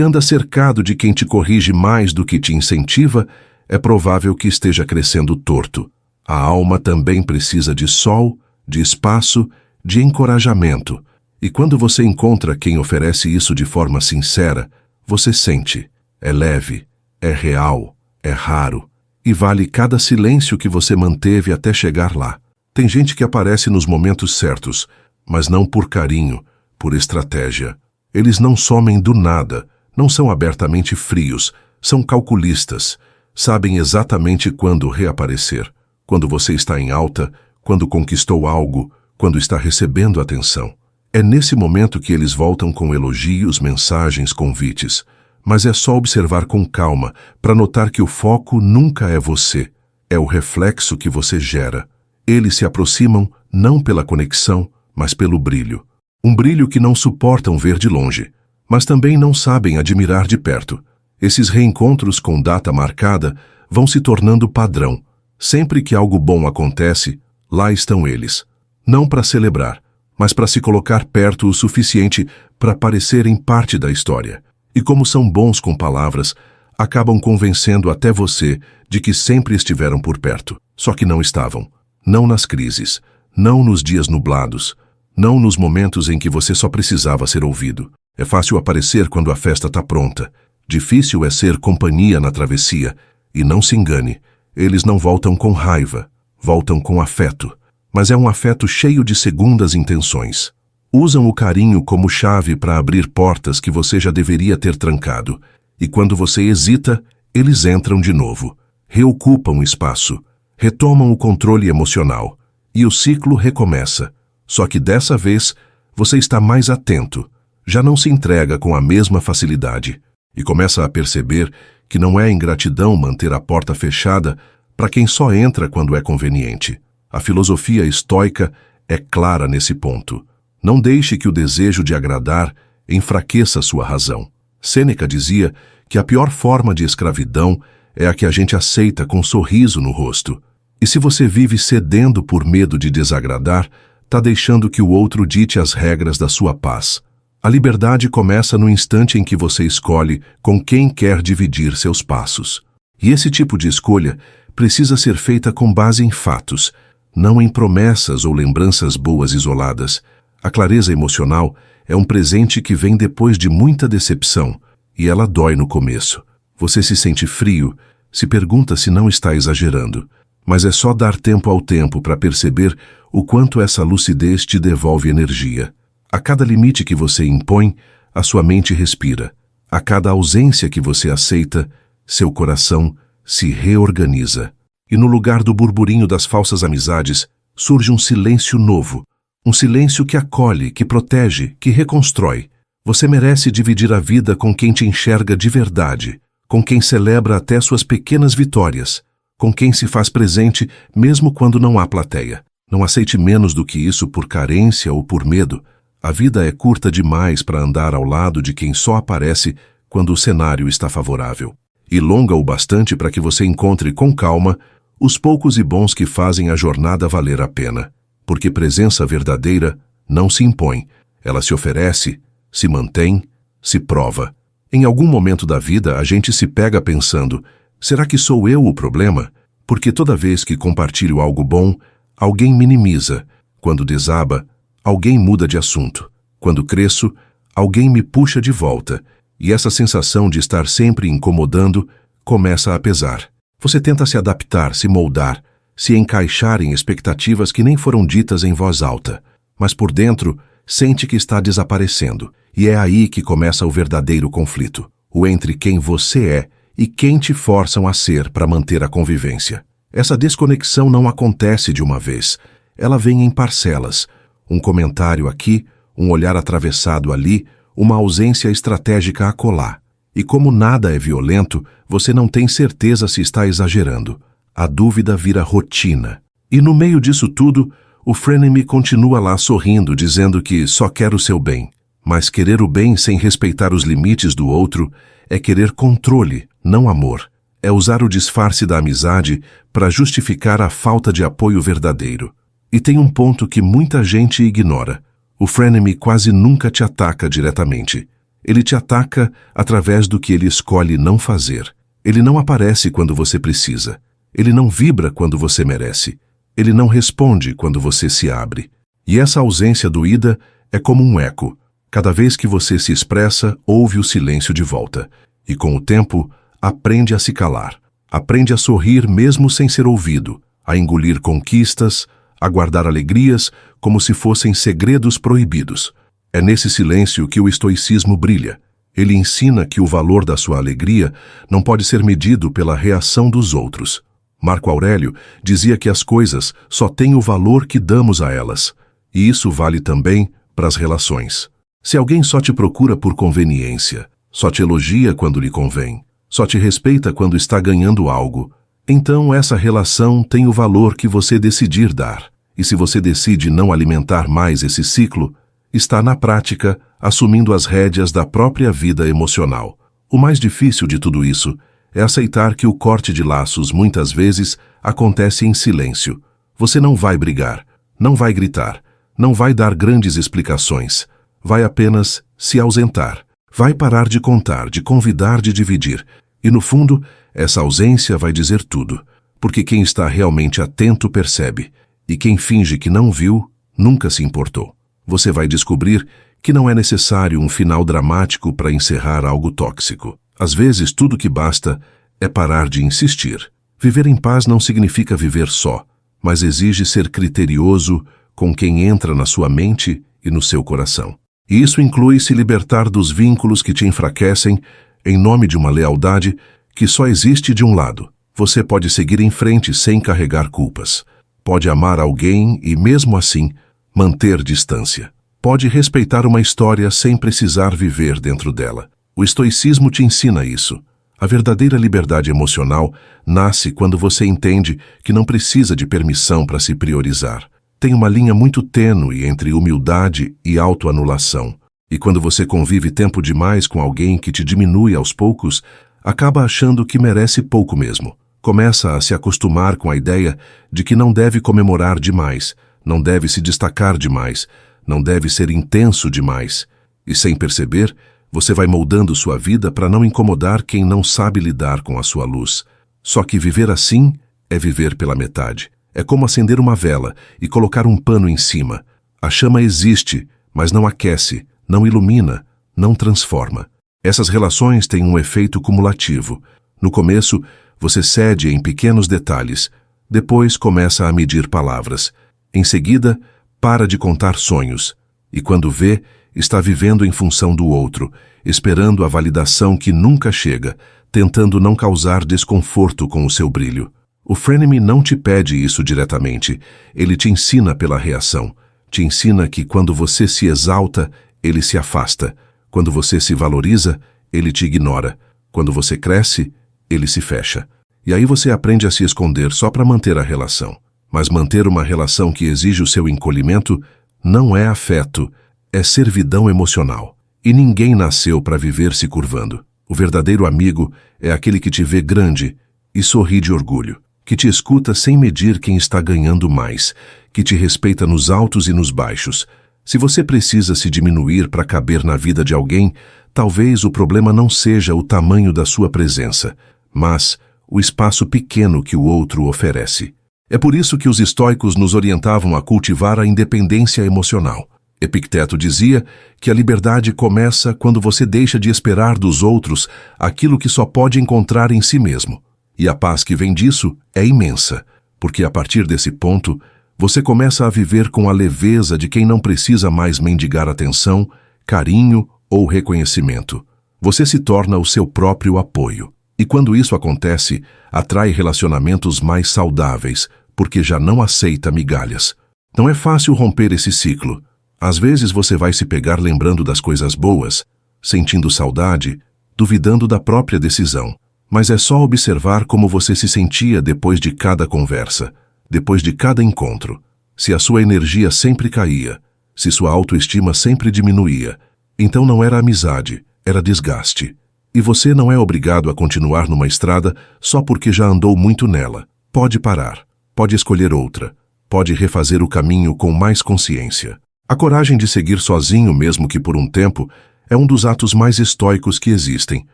anda cercado de quem te corrige mais do que te incentiva, é provável que esteja crescendo torto. A alma também precisa de sol, de espaço, de encorajamento. E quando você encontra quem oferece isso de forma sincera, você sente. É leve, é real, é raro. E vale cada silêncio que você manteve até chegar lá. Tem gente que aparece nos momentos certos, mas não por carinho, por estratégia. Eles não somem do nada, não são abertamente frios, são calculistas. Sabem exatamente quando reaparecer. Quando você está em alta, quando conquistou algo, quando está recebendo atenção. É nesse momento que eles voltam com elogios, mensagens, convites. Mas é só observar com calma para notar que o foco nunca é você. É o reflexo que você gera. Eles se aproximam não pela conexão, mas pelo brilho. Um brilho que não suportam ver de longe, mas também não sabem admirar de perto. Esses reencontros com data marcada vão se tornando padrão. Sempre que algo bom acontece, lá estão eles. Não para celebrar, mas para se colocar perto o suficiente para parecerem parte da história. E como são bons com palavras, acabam convencendo até você de que sempre estiveram por perto. Só que não estavam. Não nas crises, não nos dias nublados, não nos momentos em que você só precisava ser ouvido. É fácil aparecer quando a festa está pronta. Difícil é ser companhia na travessia, e não se engane, eles não voltam com raiva, voltam com afeto, mas é um afeto cheio de segundas intenções. Usam o carinho como chave para abrir portas que você já deveria ter trancado, e quando você hesita, eles entram de novo, reocupam o espaço, retomam o controle emocional, e o ciclo recomeça. Só que dessa vez, você está mais atento, já não se entrega com a mesma facilidade, e começa a perceber que não é ingratidão manter a porta fechada para quem só entra quando é conveniente. A filosofia estoica é clara nesse ponto. Não deixe que o desejo de agradar enfraqueça sua razão. Sêneca dizia que a pior forma de escravidão é a que a gente aceita com um sorriso no rosto. E se você vive cedendo por medo de desagradar, está deixando que o outro dite as regras da sua paz. A liberdade começa no instante em que você escolhe com quem quer dividir seus passos. E esse tipo de escolha precisa ser feita com base em fatos, não em promessas ou lembranças boas isoladas. A clareza emocional é um presente que vem depois de muita decepção, e ela dói no começo. Você se sente frio, se pergunta se não está exagerando, mas é só dar tempo ao tempo para perceber o quanto essa lucidez te devolve energia. A cada limite que você impõe, a sua mente respira. A cada ausência que você aceita, seu coração se reorganiza. E no lugar do burburinho das falsas amizades, surge um silêncio novo. Um silêncio que acolhe, que protege, que reconstrói. Você merece dividir a vida com quem te enxerga de verdade, com quem celebra até suas pequenas vitórias, com quem se faz presente mesmo quando não há plateia. Não aceite menos do que isso por carência ou por medo. A vida é curta demais para andar ao lado de quem só aparece quando o cenário está favorável. E longa o bastante para que você encontre com calma os poucos e bons que fazem a jornada valer a pena. Porque presença verdadeira não se impõe, ela se oferece, se mantém, se prova. Em algum momento da vida a gente se pega pensando, será que sou eu o problema? Porque toda vez que compartilho algo bom, alguém minimiza. Quando desaba, alguém muda de assunto. Quando cresço, alguém me puxa de volta. E essa sensação de estar sempre incomodando começa a pesar. Você tenta se adaptar, se moldar, se encaixar em expectativas que nem foram ditas em voz alta. Mas por dentro, sente que está desaparecendo. E é aí que começa o verdadeiro conflito. O entre quem você é e quem te forçam a ser para manter a convivência. Essa desconexão não acontece de uma vez. Ela vem em parcelas. Um comentário aqui, um olhar atravessado ali, uma ausência estratégica acolá. E como nada é violento, você não tem certeza se está exagerando. A dúvida vira rotina. E no meio disso tudo, o frenemy continua lá sorrindo, dizendo que só quer o seu bem. Mas querer o bem sem respeitar os limites do outro é querer controle, não amor. É usar o disfarce da amizade para justificar a falta de apoio verdadeiro. E tem um ponto que muita gente ignora. O frenemy quase nunca te ataca diretamente. Ele te ataca através do que ele escolhe não fazer. Ele não aparece quando você precisa. Ele não vibra quando você merece. Ele não responde quando você se abre. E essa ausência doída é como um eco. Cada vez que você se expressa, ouve o silêncio de volta. E com o tempo, aprende a se calar. Aprende a sorrir mesmo sem ser ouvido, a engolir conquistas, a guardar alegrias como se fossem segredos proibidos. É nesse silêncio que o estoicismo brilha. Ele ensina que o valor da sua alegria não pode ser medido pela reação dos outros. Marco Aurélio dizia que as coisas só têm o valor que damos a elas. E isso vale também para as relações. Se alguém só te procura por conveniência, só te elogia quando lhe convém, só te respeita quando está ganhando algo, então essa relação tem o valor que você decidir dar. E se você decide não alimentar mais esse ciclo, está na prática assumindo as rédeas da própria vida emocional. O mais difícil de tudo isso é aceitar que o corte de laços muitas vezes acontece em silêncio. Você não vai brigar, não vai gritar, não vai dar grandes explicações, vai apenas se ausentar. Vai parar de contar, de convidar, de dividir. E no fundo, essa ausência vai dizer tudo, porque quem está realmente atento percebe, e quem finge que não viu, nunca se importou. Você vai descobrir que não é necessário um final dramático para encerrar algo tóxico. Às vezes, tudo que basta é parar de insistir. Viver em paz não significa viver só, mas exige ser criterioso com quem entra na sua mente e no seu coração. E isso inclui se libertar dos vínculos que te enfraquecem em nome de uma lealdade que só existe de um lado. Você pode seguir em frente sem carregar culpas. Pode amar alguém e, mesmo assim, manter distância. Pode respeitar uma história sem precisar viver dentro dela. O estoicismo te ensina isso. A verdadeira liberdade emocional nasce quando você entende que não precisa de permissão para se priorizar. Tem uma linha muito tênue entre humildade e autoanulação. E quando você convive tempo demais com alguém que te diminui aos poucos, acaba achando que merece pouco mesmo. Começa a se acostumar com a ideia de que não deve comemorar demais, não deve se destacar demais, não deve ser intenso demais. E sem perceber, você vai moldando sua vida para não incomodar quem não sabe lidar com a sua luz. Só que viver assim é viver pela metade. É como acender uma vela e colocar um pano em cima. A chama existe, mas não aquece, não ilumina, não transforma. Essas relações têm um efeito cumulativo. No começo, você cede em pequenos detalhes. Depois começa a medir palavras. Em seguida, para de contar sonhos. E quando vê, está vivendo em função do outro, esperando a validação que nunca chega, tentando não causar desconforto com o seu brilho. O frenemy não te pede isso diretamente. Ele te ensina pela reação. Te ensina que quando você se exalta, ele se afasta. Quando você se valoriza, ele te ignora. Quando você cresce, ele se fecha. E aí você aprende a se esconder só para manter a relação. Mas manter uma relação que exige o seu encolhimento não é afeto, é servidão emocional. E ninguém nasceu para viver se curvando. O verdadeiro amigo é aquele que te vê grande e sorri de orgulho, que te escuta sem medir quem está ganhando mais, que te respeita nos altos e nos baixos. Se você precisa se diminuir para caber na vida de alguém, talvez o problema não seja o tamanho da sua presença, mas o espaço pequeno que o outro oferece. É por isso que os estoicos nos orientavam a cultivar a independência emocional. Epicteto dizia que a liberdade começa quando você deixa de esperar dos outros aquilo que só pode encontrar em si mesmo. E a paz que vem disso é imensa, porque a partir desse ponto, você começa a viver com a leveza de quem não precisa mais mendigar atenção, carinho ou reconhecimento. Você se torna o seu próprio apoio. E quando isso acontece, atrai relacionamentos mais saudáveis, porque já não aceita migalhas. Não é fácil romper esse ciclo. Às vezes você vai se pegar lembrando das coisas boas, sentindo saudade, duvidando da própria decisão. Mas é só observar como você se sentia depois de cada conversa, depois de cada encontro. Se a sua energia sempre caía, se sua autoestima sempre diminuía, então não era amizade, era desgaste. E você não é obrigado a continuar numa estrada só porque já andou muito nela. Pode parar, pode escolher outra, pode refazer o caminho com mais consciência. A coragem de seguir sozinho, mesmo que por um tempo, é um dos atos mais estoicos que existem,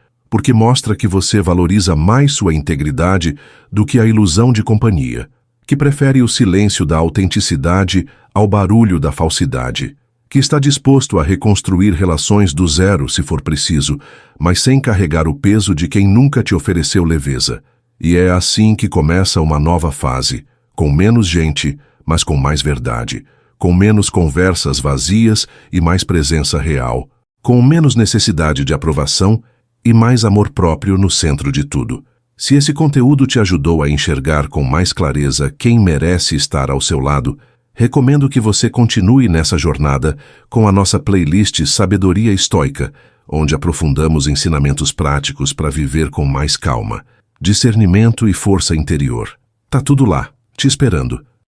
porque mostra que você valoriza mais sua integridade do que a ilusão de companhia, que prefere o silêncio da autenticidade ao barulho da falsidade, que está disposto a reconstruir relações do zero se for preciso, mas sem carregar o peso de quem nunca te ofereceu leveza. E é assim que começa uma nova fase, com menos gente, mas com mais verdade, com menos conversas vazias e mais presença real, com menos necessidade de aprovação e mais amor próprio no centro de tudo. Se esse conteúdo te ajudou a enxergar com mais clareza quem merece estar ao seu lado, recomendo que você continue nessa jornada com a nossa playlist Sabedoria Estoica, onde aprofundamos ensinamentos práticos para viver com mais calma, discernimento e força interior. Tá tudo lá, te esperando.